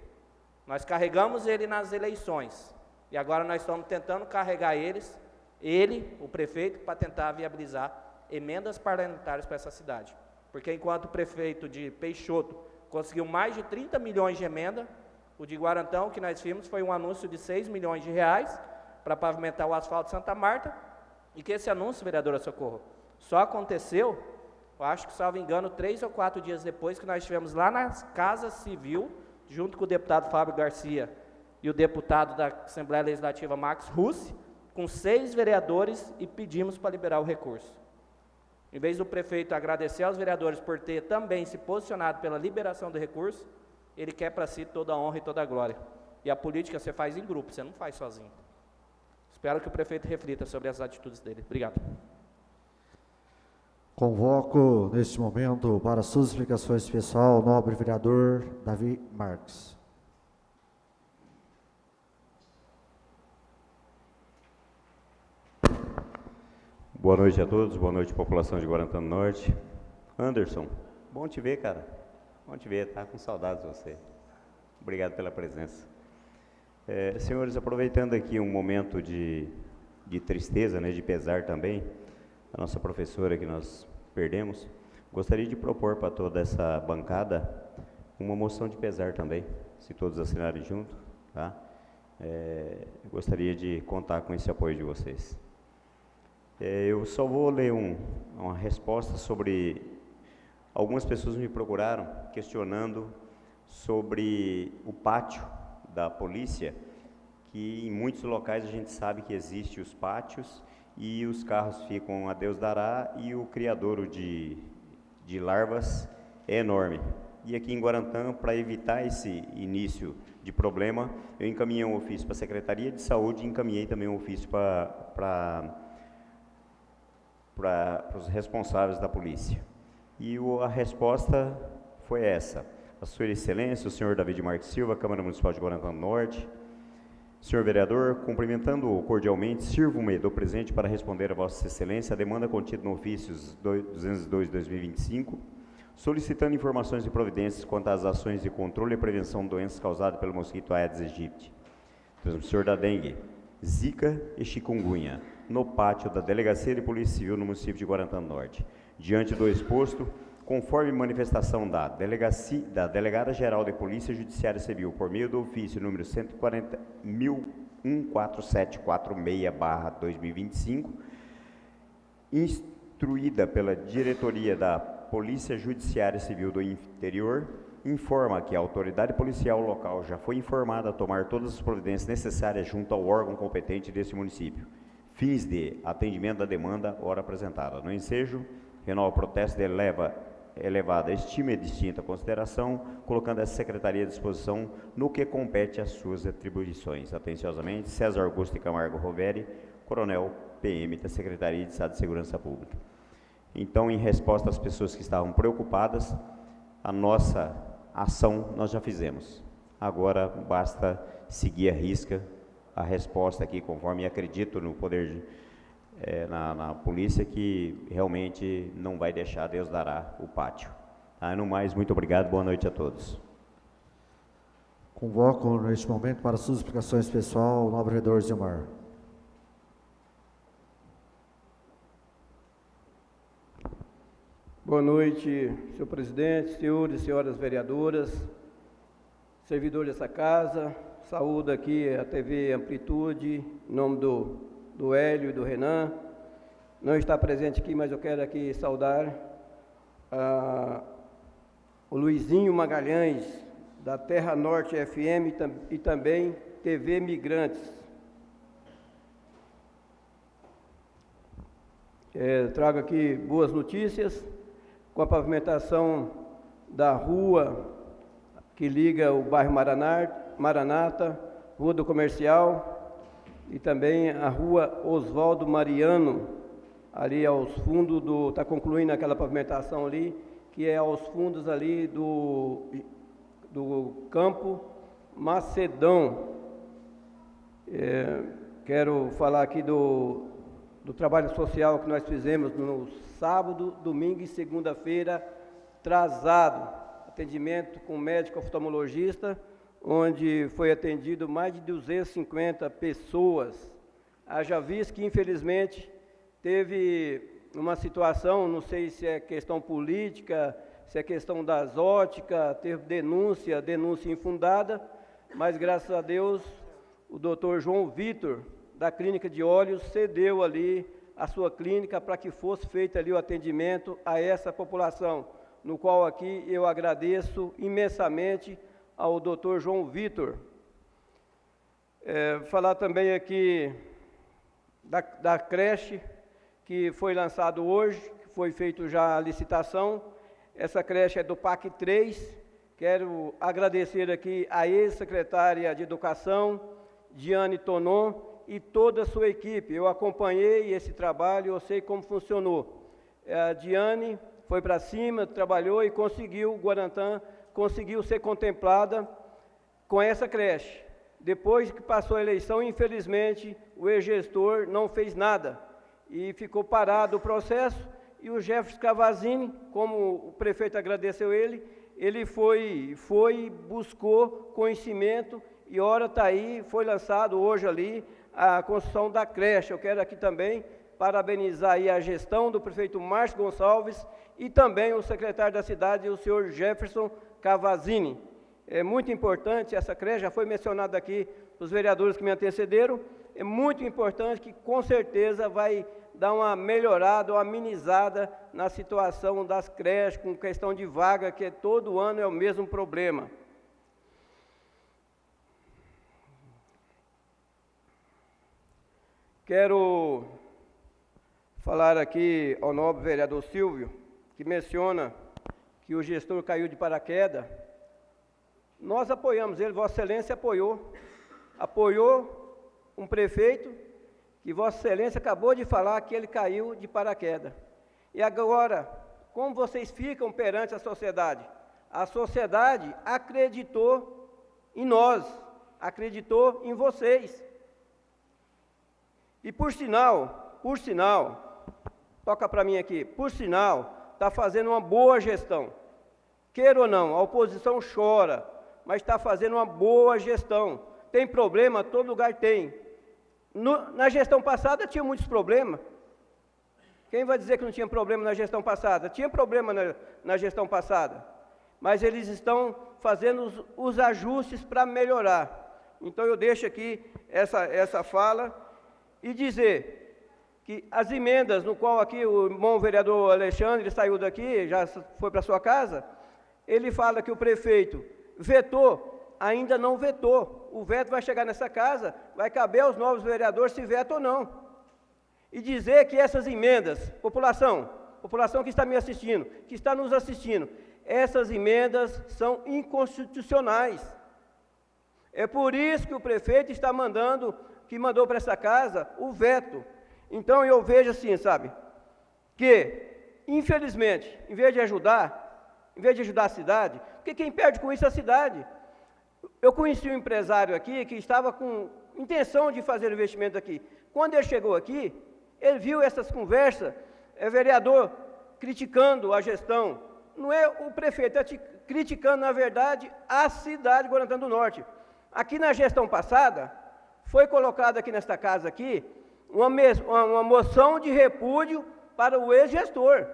Nós carregamos ele nas eleições, e agora nós estamos tentando carregar ele, o prefeito, para tentar viabilizar emendas parlamentares para essa cidade. Porque enquanto o prefeito de Peixoto conseguiu mais de 30 milhões de emenda, o de Guarantão, que nós vimos, foi um anúncio de 6 milhões de reais para pavimentar o asfalto de Santa Marta, e que esse anúncio, vereadora Socorro, só aconteceu, eu acho que, salvo engano, 3 ou 4 dias depois que nós estivemos lá na Casa Civil, junto com o deputado Fábio Garcia e o deputado da Assembleia Legislativa Max Russi, com 6 vereadores, e pedimos para liberar o recurso. Em vez do prefeito agradecer aos vereadores por ter também se posicionado pela liberação do recurso, ele quer para si toda a honra e toda a glória. E a política você faz em grupo, você não faz sozinho. Espero que o prefeito reflita sobre as atitudes dele. Obrigado. Convoco, neste momento, para suas explicações pessoal, o nobre vereador Davi Marques. Boa noite a todos, boa noite, população de Guarantã do Norte. Anderson, bom te ver, cara. Bom te ver, tá com saudades de você. Obrigado pela presença. Senhores, aproveitando aqui um momento de tristeza, né, de pesar também, a nossa professora que nós perdemos, gostaria de propor para toda essa bancada uma moção de pesar também, se todos assinarem junto, tá? Gostaria de contar com esse apoio de vocês. Eu só vou ler uma resposta sobre... Algumas pessoas me procuraram questionando sobre o pátio da polícia, que em muitos locais a gente sabe que existe os pátios e os carros ficam a Deus dará e o criadouro de larvas é enorme. E aqui em Guarantã, para evitar esse início de problema, eu encaminhei um ofício para a Secretaria de Saúde e encaminhei também um ofício para os responsáveis da polícia. E a resposta foi essa. A Sua Excelência, o senhor David Marques Silva, Câmara Municipal de Guarantã do Norte. Senhor vereador, cumprimentando-o cordialmente, sirvo-me do presente para responder a Vossa Excelência a demanda contida no ofício 202/2025, solicitando informações e providências quanto às ações de controle e prevenção de doenças causadas pelo mosquito Aedes aegypti, transmissor da dengue, zika e chikungunya, no pátio da Delegacia de Polícia Civil no município de Guarantã do Norte. Diante do exposto, conforme manifestação da Delegada-Geral de Polícia Judiciária Civil, por meio do ofício número 140.14746/2025, instruída pela Diretoria da Polícia Judiciária Civil do Interior, informa que a autoridade policial local já foi informada a tomar todas as providências necessárias junto ao órgão competente deste município, fins de atendimento da demanda ora apresentada. No ensejo, renova o protesto de elevada estima e distinta consideração, colocando essa Secretaria à disposição no que compete às suas atribuições. Atenciosamente, César Augusto de Camargo Roveri, Coronel PM da Secretaria de Estado de Segurança Pública. Então, em resposta às pessoas que estavam preocupadas, a nossa ação nós já fizemos. Agora basta seguir à risca a resposta aqui, conforme acredito no poder, na polícia, que realmente não vai deixar, Deus dará o pátio. Tá? No mais, muito obrigado, boa noite a todos. Convoco neste momento para suas explicações pessoal o nobre vereador Zilmar. Boa noite, senhor presidente, senhores e senhoras vereadoras, servidores dessa casa. Saúdo aqui a TV Amplitude, em nome do Hélio e do Renan. Não está presente aqui, mas eu quero aqui saudar o Luizinho Magalhães, da Terra Norte FM e também TV Migrantes. Trago aqui boas notícias, com a pavimentação da rua que liga o bairro Maranata, Rua do Comercial, e também a Rua Oswaldo Mariano, ali aos fundos está concluindo aquela pavimentação ali, que é aos fundos ali do Campo Macedão. Quero falar aqui do trabalho social que nós fizemos no sábado, domingo e segunda-feira, atendimento com médico oftalmologista, onde foi atendido mais de 250 pessoas. Haja visto que, infelizmente, teve uma situação, não sei se é questão política, se é questão das óticas, teve denúncia infundada, mas, graças a Deus, o doutor João Vitor, da Clínica de Olhos, cedeu ali a sua clínica para que fosse feito ali o atendimento a essa população, no qual aqui eu agradeço imensamente ao doutor João Vitor. Falar também aqui da creche, que foi lançado hoje, que foi feito já a licitação. Essa creche é do PAC 3. Quero agradecer aqui a ex-secretária de Educação, Diane Tonon, e toda a sua equipe. Eu acompanhei esse trabalho, eu sei como funcionou. A Diane foi para cima, trabalhou e conseguiu, Guarantã conseguiu ser contemplada com essa creche. Depois que passou a eleição, infelizmente, o ex-gestor não fez nada e ficou parado o processo, e o Jefferson Cavazini, como o prefeito agradeceu ele buscou conhecimento, e ora está aí, foi lançado hoje ali a construção da creche. Eu quero aqui também parabenizar aí a gestão do prefeito Márcio Gonçalves e também o secretário da cidade, o senhor Jefferson Cavazini. É muito importante essa creche, já foi mencionado aqui os vereadores que me antecederam. É muito importante, que com certeza vai dar uma melhorada, uma amenizada na situação das creches, com questão de vaga, que todo ano é o mesmo problema. Quero falar aqui ao nobre vereador Silvio, que menciona que o gestor caiu de paraquedas. Nós apoiamos ele, Vossa Excelência apoiou um prefeito que Vossa Excelência acabou de falar que ele caiu de paraquedas. E agora, como vocês ficam perante a sociedade? A sociedade acreditou em nós, acreditou em vocês. E por sinal, toca para mim aqui, por sinal, está fazendo uma boa gestão. Queira ou não, a oposição chora, mas está fazendo uma boa gestão. Tem problema, todo lugar tem. Na gestão passada tinha muitos problemas. Quem vai dizer que não tinha problema na gestão passada? Tinha problema na gestão passada. Mas eles estão fazendo os ajustes para melhorar. Então eu deixo aqui essa fala e dizer que as emendas, no qual aqui o irmão vereador Alexandre saiu daqui, já foi para sua casa, ele fala que o prefeito vetou, ainda não vetou. O veto vai chegar nessa casa, vai caber aos novos vereadores se veta ou não. E dizer que essas emendas, população que está me assistindo, que está nos assistindo, essas emendas são inconstitucionais. É por isso que o prefeito está mandou para essa casa o veto. Então eu vejo assim, sabe, que, infelizmente, em vez de ajudar, em vez de ajudar a cidade, porque quem perde com isso é a cidade. Eu conheci um empresário aqui que estava com intenção de fazer investimento aqui. Quando ele chegou aqui, ele viu essas conversas, vereador criticando a gestão. Não é o prefeito, é criticando, na verdade, a cidade de Guarantã do Norte. Aqui na gestão passada, foi colocada aqui nesta casa aqui, uma moção de repúdio para o ex-gestor.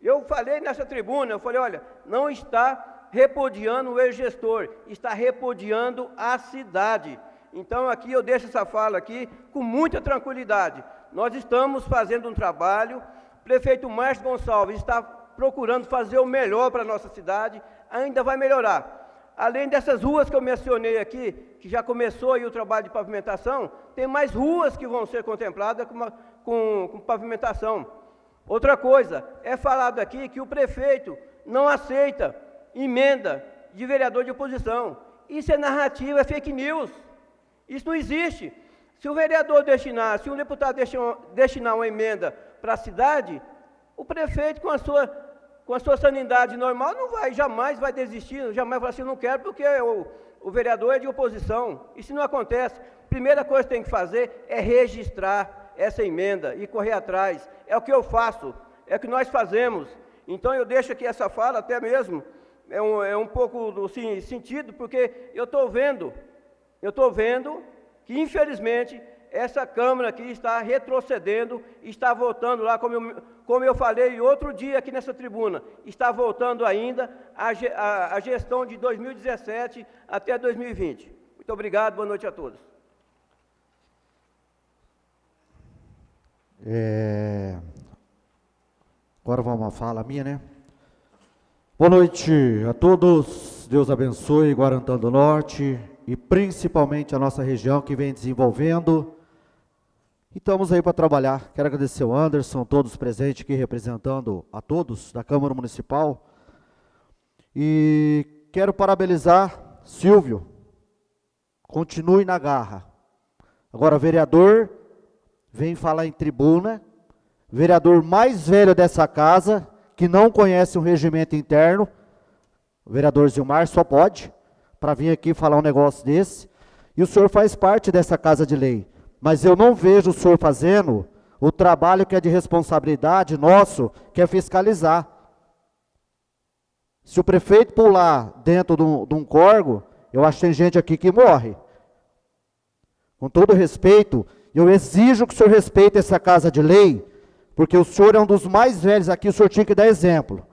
Eu falei nessa tribuna, eu falei, olha, não está repudiando o ex-gestor, está repudiando a cidade. Então, aqui eu deixo essa fala aqui com muita tranquilidade. Nós estamos fazendo um trabalho, o prefeito Márcio Gonçalves está procurando fazer o melhor para a nossa cidade, ainda vai melhorar. Além dessas ruas que eu mencionei aqui, que já começou aí o trabalho de pavimentação, tem mais ruas que vão ser contempladas com pavimentação. Outra coisa, é falado aqui que o prefeito não aceita emenda de vereador de oposição. Isso é narrativa, é fake news. Isso não existe. Se o vereador destinar, se um deputado destinar uma emenda para a cidade, o prefeito, com a sua sanidade normal, não vai, jamais vai desistir, jamais vai falar assim, não quero, porque o vereador é de oposição. Isso não acontece. Primeira coisa que tem que fazer é registrar essa emenda e correr atrás. É o que eu faço, é o que nós fazemos. Então eu deixo aqui essa fala, até mesmo, é um pouco do sentido, porque eu estou vendo que, infelizmente, essa Câmara aqui está retrocedendo, está voltando lá, como eu falei outro dia aqui nessa tribuna, está voltando ainda a gestão de 2017 até 2020. Muito obrigado, boa noite a todos. Agora vamos a uma fala minha, né? Boa noite a todos, Deus abençoe Guarantã do Norte e principalmente a nossa região que vem desenvolvendo. E estamos aí para trabalhar. Quero agradecer o Anderson, todos presentes aqui representando a todos da Câmara Municipal. E quero parabenizar Silvio. Continue na garra. Agora, vereador, vem falar em tribuna, vereador mais velho dessa casa, que não conhece o regimento interno, o vereador Zilmar só pode, para vir aqui falar um negócio desse, e o senhor faz parte dessa casa de lei, mas eu não vejo o senhor fazendo o trabalho que é de responsabilidade nosso, que é fiscalizar. Se o prefeito pular dentro de um córrego, eu acho que tem gente aqui que morre. Com todo respeito, eu exijo que o senhor respeite essa casa de lei, porque o senhor é um dos mais velhos aqui, o senhor tinha que dar exemplo,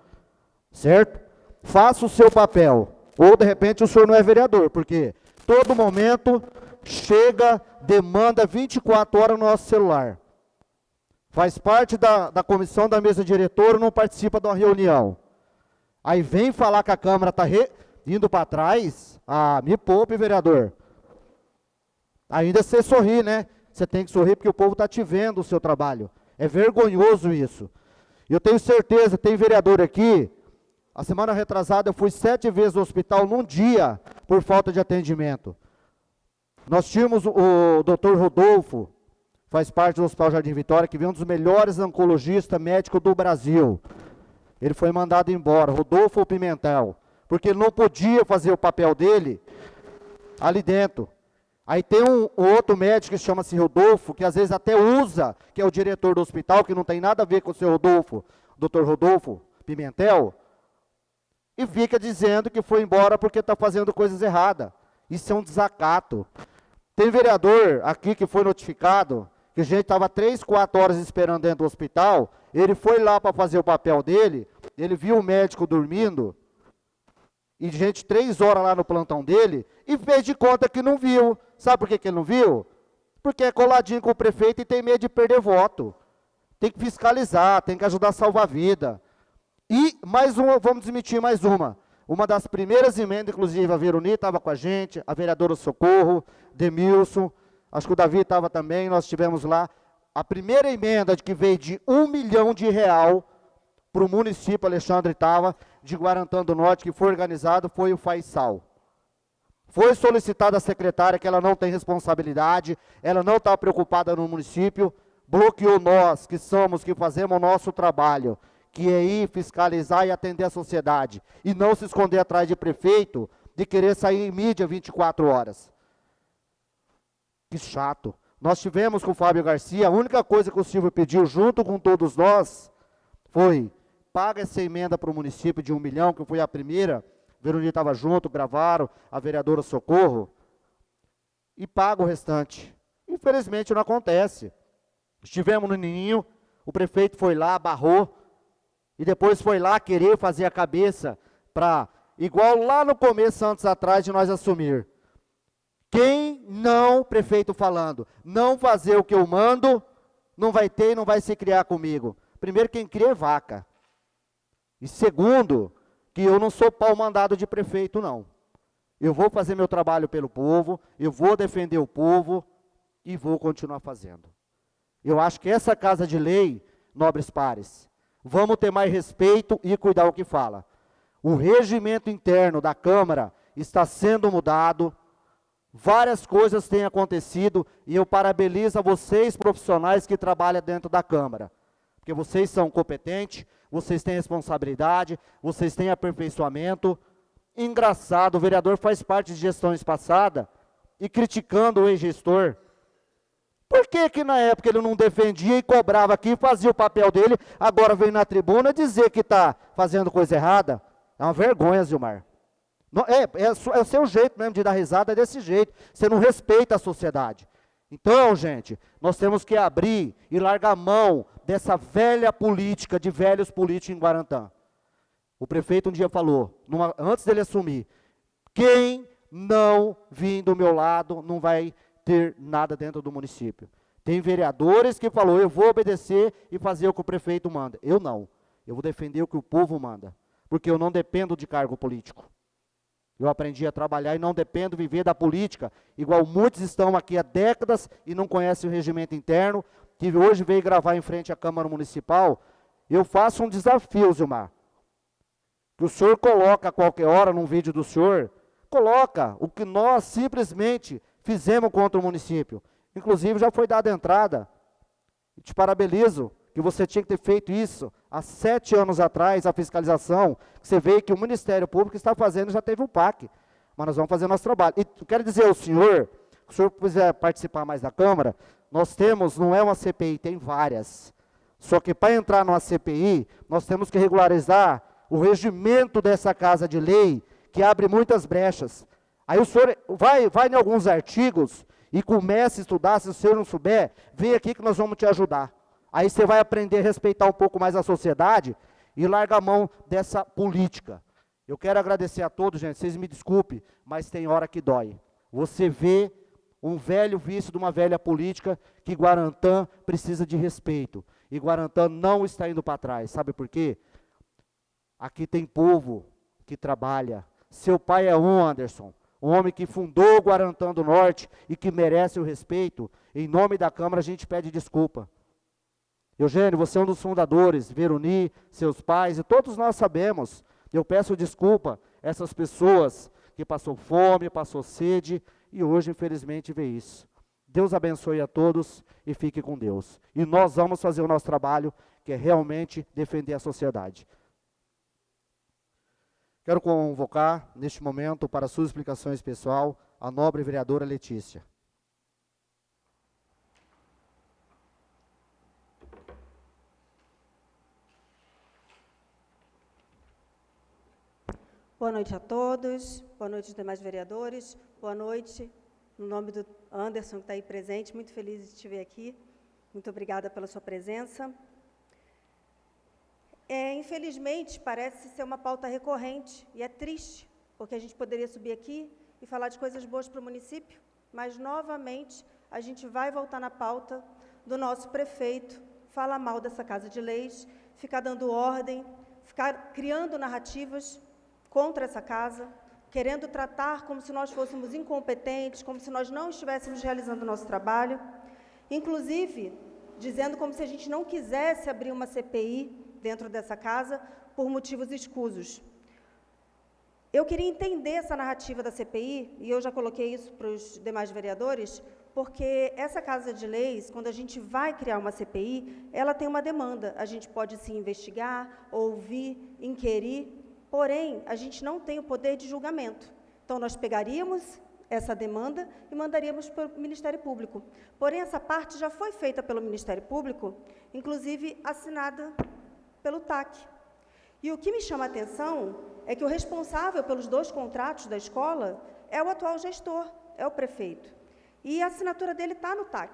certo? Faça o seu papel, ou de repente o senhor não é vereador, porque todo momento chega, demanda 24 horas no nosso celular. Faz parte da comissão da mesa diretora, não participa de uma reunião. Aí vem falar que a Câmara está indo para trás, me poupe, vereador. Ainda você sorri, né? Você tem que sorrir porque o povo está te vendo o seu trabalho. É vergonhoso isso. Eu tenho certeza, tem vereador aqui, a semana retrasada eu fui 7 vezes ao hospital num dia, por falta de atendimento. Nós tínhamos o doutor Rodolfo, faz parte do Hospital Jardim Vitória, que vem um dos melhores oncologistas médicos do Brasil. Ele foi mandado embora, Rodolfo Pimentel, porque ele não podia fazer o papel dele ali dentro. Aí tem um outro médico que chama-se Rodolfo, que às vezes até usa, que é o diretor do hospital, que não tem nada a ver com o seu Rodolfo, doutor Rodolfo Pimentel, e fica dizendo que foi embora porque está fazendo coisas erradas. Isso é um desacato. Tem vereador aqui que foi notificado, que a gente estava 3, 4 horas esperando dentro do hospital, ele foi lá para fazer o papel dele, ele viu o médico dormindo, e gente 3 horas lá no plantão dele, e fez de conta que não viu. Sabe por que ele não viu? Porque é coladinho com o prefeito e tem medo de perder voto. Tem que fiscalizar, tem que ajudar a salvar a vida. E mais uma, vamos desmentir mais uma. Uma das primeiras emendas, inclusive a Veroni estava com a gente, a vereadora Socorro, Demilson, acho que o Davi estava também, nós estivemos lá. A primeira emenda que veio de R$1 milhão para o município, Alexandre estava, de Guarantã do Norte, que foi organizado, foi o Faisal. Foi solicitada a secretária que ela não tem responsabilidade, ela não está preocupada no município, bloqueou nós, que fazemos o nosso trabalho, que é ir fiscalizar e atender a sociedade, e não se esconder atrás de prefeito, de querer sair em mídia 24 horas. Que chato. Nós tivemos com o Fábio Garcia, a única coisa que o Silvio pediu junto com todos nós, foi, paga essa emenda para o município de 1 milhão, que foi a primeira, Veroni estava junto, gravaram, a vereadora Socorro, e paga o restante. Infelizmente não acontece. Estivemos no Nininho, o prefeito foi lá, barrou, e depois foi lá querer fazer a cabeça para, igual lá no começo, antes atrás de nós assumir. Quem não, prefeito falando, não fazer o que eu mando, não vai ter e não vai se criar comigo. Primeiro, quem cria é vaca. E segundo, que eu não sou pau mandado de prefeito, não. Eu vou fazer meu trabalho pelo povo, eu vou defender o povo e vou continuar fazendo. Eu acho que essa casa de lei, nobres pares, vamos ter mais respeito e cuidar o que fala. O regimento interno da Câmara está sendo mudado, várias coisas têm acontecido e eu parabenizo a vocês profissionais que trabalham dentro da Câmara, porque vocês são competentes, vocês têm responsabilidade, vocês têm aperfeiçoamento. Engraçado, o vereador faz parte de gestões passadas e criticando o ex-gestor. Por que que na época ele não defendia e cobrava aqui, fazia o papel dele, agora vem na tribuna dizer que está fazendo coisa errada? É uma vergonha, Zilmar. É o seu jeito mesmo de dar risada, é desse jeito. Você não respeita a sociedade. Então, gente, nós temos que abrir e largar a mão dessa velha política, de velhos políticos em Guarantã. O prefeito um dia falou, antes dele assumir, quem não vir do meu lado não vai ter nada dentro do município. Tem vereadores que falou, eu vou obedecer e fazer o que o prefeito manda. Eu não. Eu vou defender o que o povo manda. Porque eu não dependo de cargo político. Eu aprendi a trabalhar e não dependo de viver da política, igual muitos estão aqui há décadas e não conhecem o regimento interno, que hoje veio gravar em frente à Câmara Municipal. Eu faço um desafio, Zilmar, que o senhor coloca a qualquer hora num vídeo do senhor, coloca o que nós simplesmente fizemos contra o município. Inclusive já foi dada entrada. Te parabenizo que você tinha que ter feito isso há 7 anos atrás, a fiscalização, que você vê que o Ministério Público está fazendo, já teve um PAC, mas nós vamos fazer nosso trabalho. E quero dizer ao senhor, se o senhor quiser participar mais da Câmara, nós temos, não é uma CPI, tem várias, só que para entrar numa CPI, nós temos que regularizar o regimento dessa casa de lei, que abre muitas brechas. Aí o senhor vai em alguns artigos e comece a estudar, se o senhor não souber, vem aqui que nós vamos te ajudar. Aí você vai aprender a respeitar um pouco mais a sociedade e larga a mão dessa política. Eu quero agradecer a todos, gente, vocês me desculpem, mas tem hora que dói. Você vê um velho vício de uma velha política que Guarantã precisa de respeito. E Guarantã não está indo para trás, sabe por quê? Aqui tem povo que trabalha. Seu pai é Anderson, um homem que fundou o Guarantã do Norte e que merece o respeito. Em nome da Câmara a gente pede desculpa. Eugênio, você é um dos fundadores, Veroni, seus pais, e todos nós sabemos. Eu peço desculpa a essas pessoas que passou fome, passou sede, e hoje, infelizmente, vê isso. Deus abençoe a todos e fique com Deus. E nós vamos fazer o nosso trabalho, que é realmente defender a sociedade. Quero convocar, neste momento, para suas explicações pessoal, a nobre vereadora Letícia. Boa noite a todos, boa noite aos demais vereadores, boa noite, no nome do Anderson, que está aí presente, muito feliz de te ver aqui, muito obrigada pela sua presença. Infelizmente, parece ser uma pauta recorrente, e é triste, porque a gente poderia subir aqui e falar de coisas boas para o município, mas, novamente, a gente vai voltar na pauta do nosso prefeito, falar mal dessa Casa de Leis, ficar dando ordem, ficar criando narrativas contra essa casa, querendo tratar como se nós fôssemos incompetentes, como se nós não estivéssemos realizando o nosso trabalho, inclusive dizendo como se a gente não quisesse abrir uma CPI dentro dessa casa por motivos escusos. Eu queria entender essa narrativa da CPI, e eu já coloquei isso para os demais vereadores, porque essa Casa de Leis, quando a gente vai criar uma CPI, ela tem uma demanda. A gente pode se investigar, ouvir, inquirir, porém, a gente não tem o poder de julgamento. Então, nós pegaríamos essa demanda e mandaríamos para o Ministério Público. Porém, essa parte já foi feita pelo Ministério Público, inclusive assinada pelo TAC. E o que me chama a atenção é que o responsável pelos 2 contratos da escola é o atual gestor, é o prefeito. E a assinatura dele está no TAC.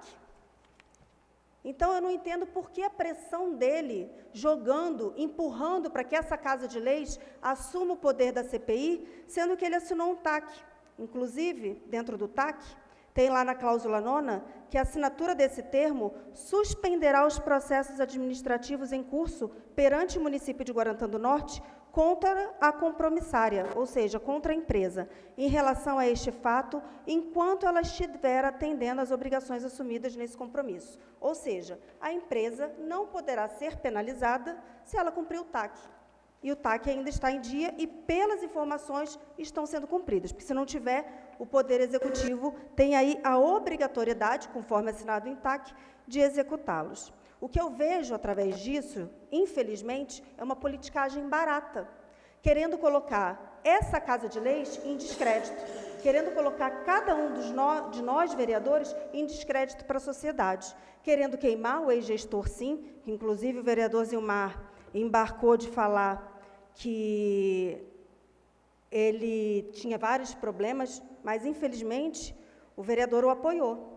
Então, eu não entendo por que a pressão dele, jogando, empurrando para que essa Casa de Leis assuma o poder da CPI, sendo que ele assinou um TAC. Inclusive, dentro do TAC, tem lá na cláusula 9ª que a assinatura desse termo suspenderá os processos administrativos em curso perante o município de Guarantã do Norte contra a compromissária, ou seja, contra a empresa, em relação a este fato, enquanto ela estiver atendendo às obrigações assumidas nesse compromisso. Ou seja, a empresa não poderá ser penalizada se ela cumprir o TAC. E o TAC ainda está em dia e, pelas informações, estão sendo cumpridas. Porque, se não tiver, o Poder Executivo tem aí a obrigatoriedade, conforme assinado em TAC, de executá-los. O que eu vejo através disso, infelizmente, é uma politicagem barata, querendo colocar essa Casa de Leis em descrédito, querendo colocar cada um de nós, vereadores, em descrédito para a sociedade, querendo queimar o ex-gestor, sim, que inclusive o vereador Zilmar embarcou de falar que ele tinha vários problemas, mas, infelizmente, o vereador o apoiou.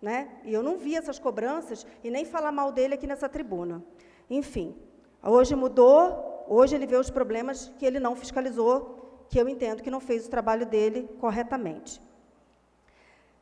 Né? E eu não vi essas cobranças e nem falar mal dele aqui nessa tribuna. Enfim, hoje mudou, hoje ele vê os problemas que ele não fiscalizou, que eu entendo que não fez o trabalho dele corretamente.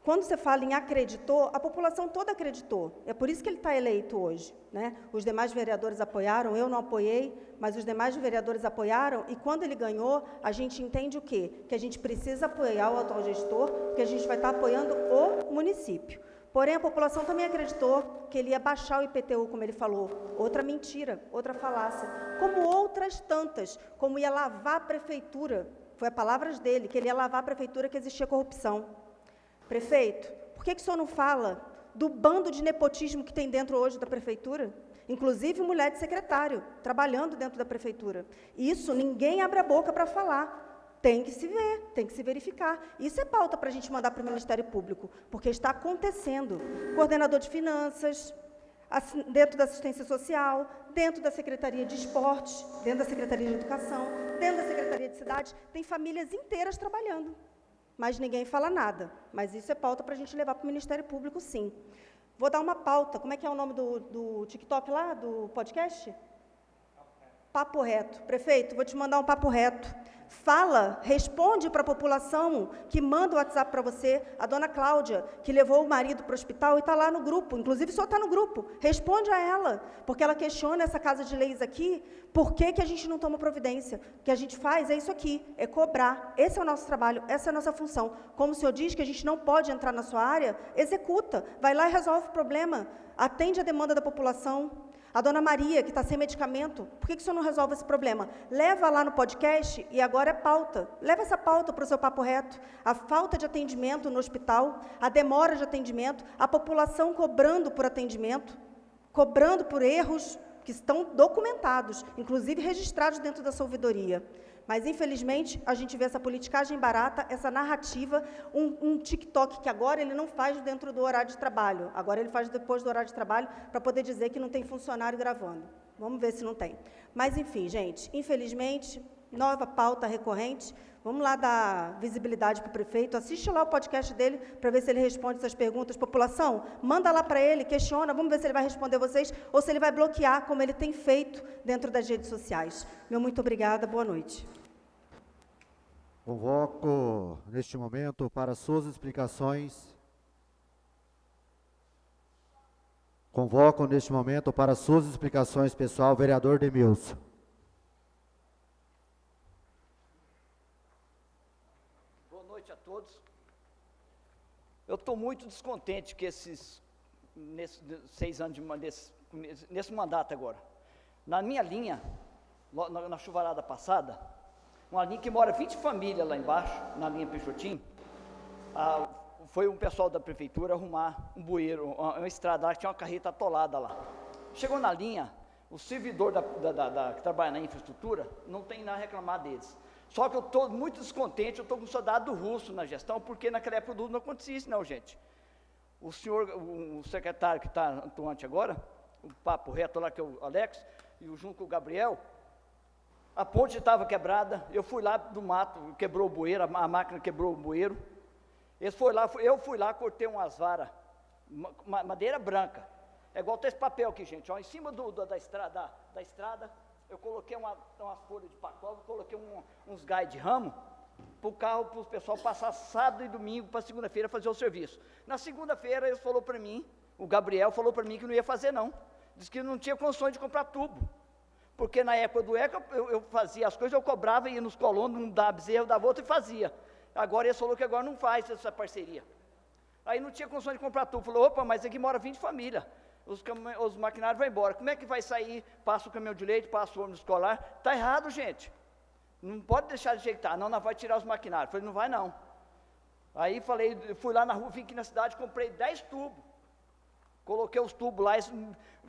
Quando você fala em acreditou, a população toda acreditou. É por isso que ele está eleito hoje. Né? Os demais vereadores apoiaram, eu não apoiei, mas os demais vereadores apoiaram, e quando ele ganhou, a gente entende o quê? Que a gente precisa apoiar o atual gestor, porque a gente vai estar apoiando o município. Porém, a população também acreditou que ele ia baixar o IPTU, como ele falou. Outra mentira, outra falácia. Como outras tantas, como ia lavar a prefeitura. Foi a palavras dele, que ele ia lavar a prefeitura, que existia corrupção. Prefeito, por que o senhor não fala do bando de nepotismo que tem dentro hoje da prefeitura? Inclusive mulher de secretário, trabalhando dentro da prefeitura. Isso ninguém abre a boca para falar. Tem que se ver, tem que se verificar. Isso é pauta para a gente mandar para o Ministério Público, porque está acontecendo. Coordenador de Finanças, dentro da Assistência Social, dentro da Secretaria de Esportes, dentro da Secretaria de Educação, dentro da Secretaria de Cidade, tem famílias inteiras trabalhando, mas ninguém fala nada. Mas isso é pauta para a gente levar para o Ministério Público, sim. Vou dar uma pauta. Como é que é o nome do TikTok lá, do podcast? Papo Reto. Prefeito, vou te mandar um papo reto. Fala, responde para a população que manda o WhatsApp para você, a dona Cláudia, que levou o marido para o hospital e está lá no grupo, inclusive só está no grupo, responde a ela, porque ela questiona essa Casa de Leis aqui, por que a gente não toma providência? O que a gente faz é isso aqui, é cobrar, esse é o nosso trabalho, essa é a nossa função. Como o senhor diz que a gente não pode entrar na sua área, executa, vai lá e resolve o problema, atende a demanda da população. A dona Maria, que está sem medicamento, por que o senhor não resolve esse problema? Leva lá no podcast, e agora é pauta. Leva essa pauta para o seu papo reto. A falta de atendimento no hospital, a demora de atendimento, a população cobrando por atendimento, cobrando por erros que estão documentados, inclusive registrados dentro da sua ouvidoria. Mas, infelizmente, a gente vê essa politicagem barata, essa narrativa, um TikTok que agora ele não faz dentro do horário de trabalho, agora ele faz depois do horário de trabalho para poder dizer que não tem funcionário gravando. Vamos ver se não tem. Mas, enfim, gente, infelizmente, nova pauta recorrente. Vamos lá dar visibilidade para o prefeito, assiste lá o podcast dele para ver se ele responde essas perguntas. População, manda lá para ele, questiona, vamos ver se ele vai responder vocês ou se ele vai bloquear, como ele tem feito dentro das redes sociais. Meu muito obrigada, boa noite. Convoco, neste momento, para suas explicações. Convoco, neste momento, para suas explicações, pessoal, o vereador Demilson. Boa noite a todos. Eu estou muito descontente que nesses 6 anos nesse mandato agora. Na minha linha, na chuvarada passada, uma linha que mora 20 famílias lá embaixo, na linha Peixotinho, foi um pessoal da prefeitura arrumar um bueiro, uma estrada lá, que tinha uma carreta atolada lá. Chegou na linha, o servidor que trabalha na infraestrutura, não tem nada a reclamar deles. Só que eu estou muito descontente, eu estou com saudade do Russo na gestão, porque naquela época do Russo não acontecia isso não, gente. O senhor, o secretário que está atuante agora, o papo reto lá, que é o Alex, e junto com o Gabriel, a ponte estava quebrada, eu fui lá do mato, quebrou o bueiro, a máquina quebrou o bueiro. Eu fui lá, cortei umas varas, madeira branca, é igual esse papel aqui, gente, ó, em cima da estrada, eu coloquei umas folhas de pacova, coloquei uns gás de ramo, para o carro, para o pessoal passar sábado e domingo para segunda-feira fazer o serviço. Na segunda-feira, eles falou para mim, o Gabriel falou para mim que não ia fazer não, disse que não tinha condições de comprar tubo, porque na época do ECA, eu fazia as coisas, eu cobrava, ia nos colonos, um dava bezerro, dava outro e fazia. Agora ele falou que agora não faz essa parceria. Aí não tinha condições de comprar tubo. Falou, opa, mas aqui mora 20 famílias. Os maquinários vão embora. Como é que vai sair? Passa o caminhão de leite, passa o ônibus escolar. Está errado, gente. Não pode deixar de ajeitar. Não, nós vai tirar os maquinários. Falei, não vai não. Aí falei, fui lá na rua, vim aqui na cidade, comprei 10 tubos. Coloquei os tubos lá,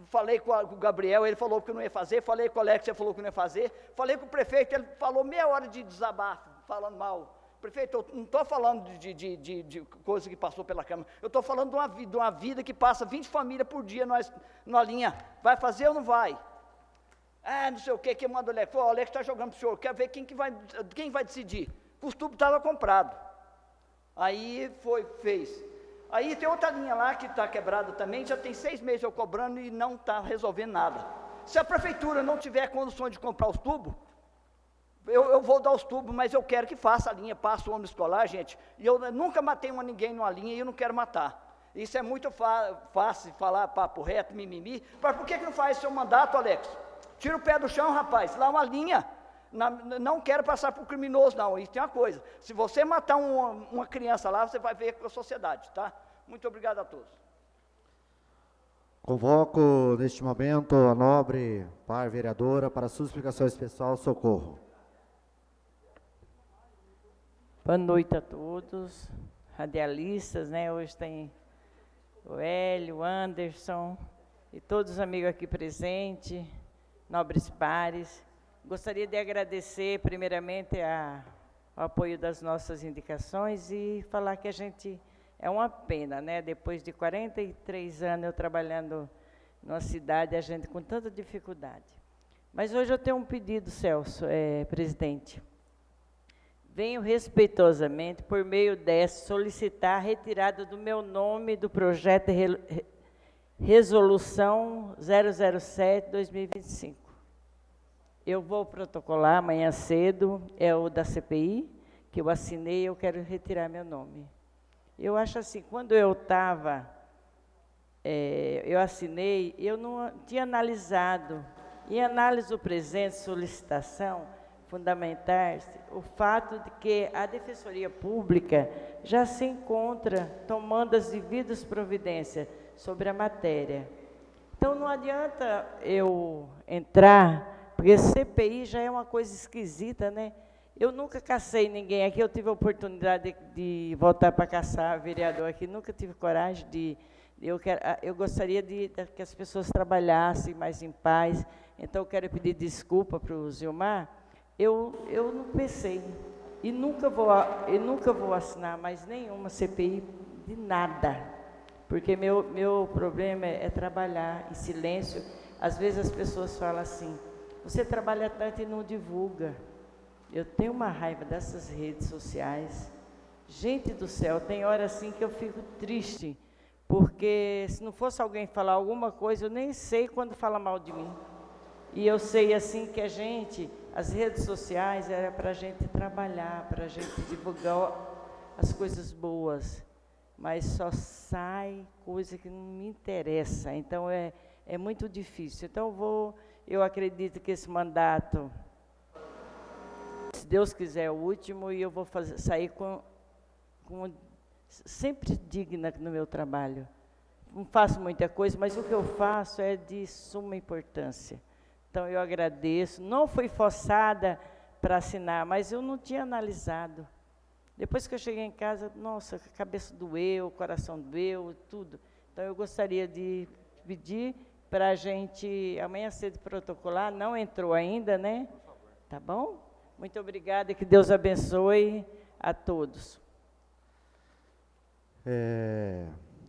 falei com o Gabriel, ele falou que não ia fazer. Falei com o Alex, ele falou que não ia fazer. Falei com o prefeito, ele falou meia hora de desabafo, falando mal. Prefeito, eu não estou falando de coisa que passou pela Câmara, eu estou falando de uma vida que passa 20 famílias por dia na linha. Vai fazer ou não vai? Ah, não sei o quê, quem manda o Alex? Pô, o Alex está jogando para o senhor, quer ver quem vai decidir? Os tubos estavam comprados. Aí fez. Aí tem outra linha lá que está quebrada também, já tem 6 meses eu cobrando e não está resolvendo nada. Se a prefeitura não tiver condições de comprar os tubos, eu vou dar os tubos, mas eu quero que faça a linha, passe o ônibus escolar, gente. E eu nunca matei ninguém numa linha e eu não quero matar. Isso é muito fácil, falar papo reto, mimimi. Mas por que não faz seu mandato, Alex? Tira o pé do chão, rapaz. Lá uma linha. Não quero passar por criminoso, não. Isso tem uma coisa. Se você matar uma criança lá, você vai ver com a sociedade, tá? Muito obrigado a todos. Convoco, neste momento, a nobre par vereadora para a sua explicação especial. Socorro. Boa noite a todos, radialistas, né? Hoje tem o Hélio, o Anderson e todos os amigos aqui presentes, nobres pares. Gostaria de agradecer primeiramente o apoio das nossas indicações e falar que a gente, é uma pena, né? Depois de 43 anos eu trabalhando numa cidade, a gente com tanta dificuldade. Mas hoje eu tenho um pedido, Celso, presidente. Venho respeitosamente, por meio dessa, solicitar a retirada do meu nome do projeto Resolução 007-2025. Eu vou protocolar amanhã cedo, é o da CPI, que eu assinei, eu quero retirar meu nome. Eu acho assim, quando eu estava, eu assinei, eu não tinha analisado, em análise do presente, solicitação, fundamentar o fato de que a Defensoria Pública já se encontra tomando as devidas providências sobre a matéria. Então, não adianta eu entrar, porque CPI já é uma coisa esquisita, né? Eu nunca cacei ninguém aqui, eu tive a oportunidade de voltar para caçar vereador aqui, nunca tive coragem de... Eu gostaria de que as pessoas trabalhassem mais em paz, então eu quero pedir desculpa para o Zilmar. Eu não pensei, e nunca vou assinar mais nenhuma CPI de nada, porque meu problema é trabalhar em silêncio. Às vezes as pessoas falam assim, você trabalha tanto e não divulga. Eu tenho uma raiva dessas redes sociais. Gente do céu, tem hora assim que eu fico triste, porque se não fosse alguém falar alguma coisa, eu nem sei quando fala mal de mim. E eu sei assim que as redes sociais era para a gente trabalhar, para a gente divulgar as coisas boas, mas só sai coisa que não me interessa, então é muito difícil. Então eu acredito que esse mandato, se Deus quiser, é o último, e eu vou sair sempre digna no meu trabalho. Não faço muita coisa, mas o que eu faço é de suma importância. Então, eu agradeço. Não fui forçada para assinar, mas eu não tinha analisado. Depois que eu cheguei em casa, nossa, a cabeça doeu, o coração doeu, tudo. Então, eu gostaria de pedir para a gente, amanhã cedo, protocolar, não entrou ainda, né? Tá bom? Muito obrigada e que Deus abençoe a todos.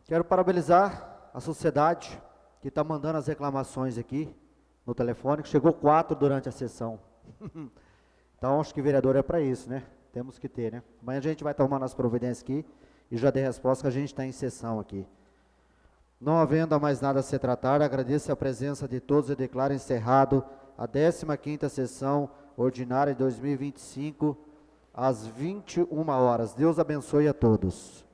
Quero parabenizar a sociedade que está mandando as reclamações aqui no telefone, que chegou 4 durante a sessão. Então, acho que vereador é para isso, né? Temos que ter, né? Amanhã a gente vai tomando as providências aqui e já dei resposta que a gente está em sessão aqui. Não havendo mais nada a se tratar, agradeço a presença de todos e declaro encerrado a 15ª sessão ordinária de 2025, às 21 horas. Deus abençoe a todos.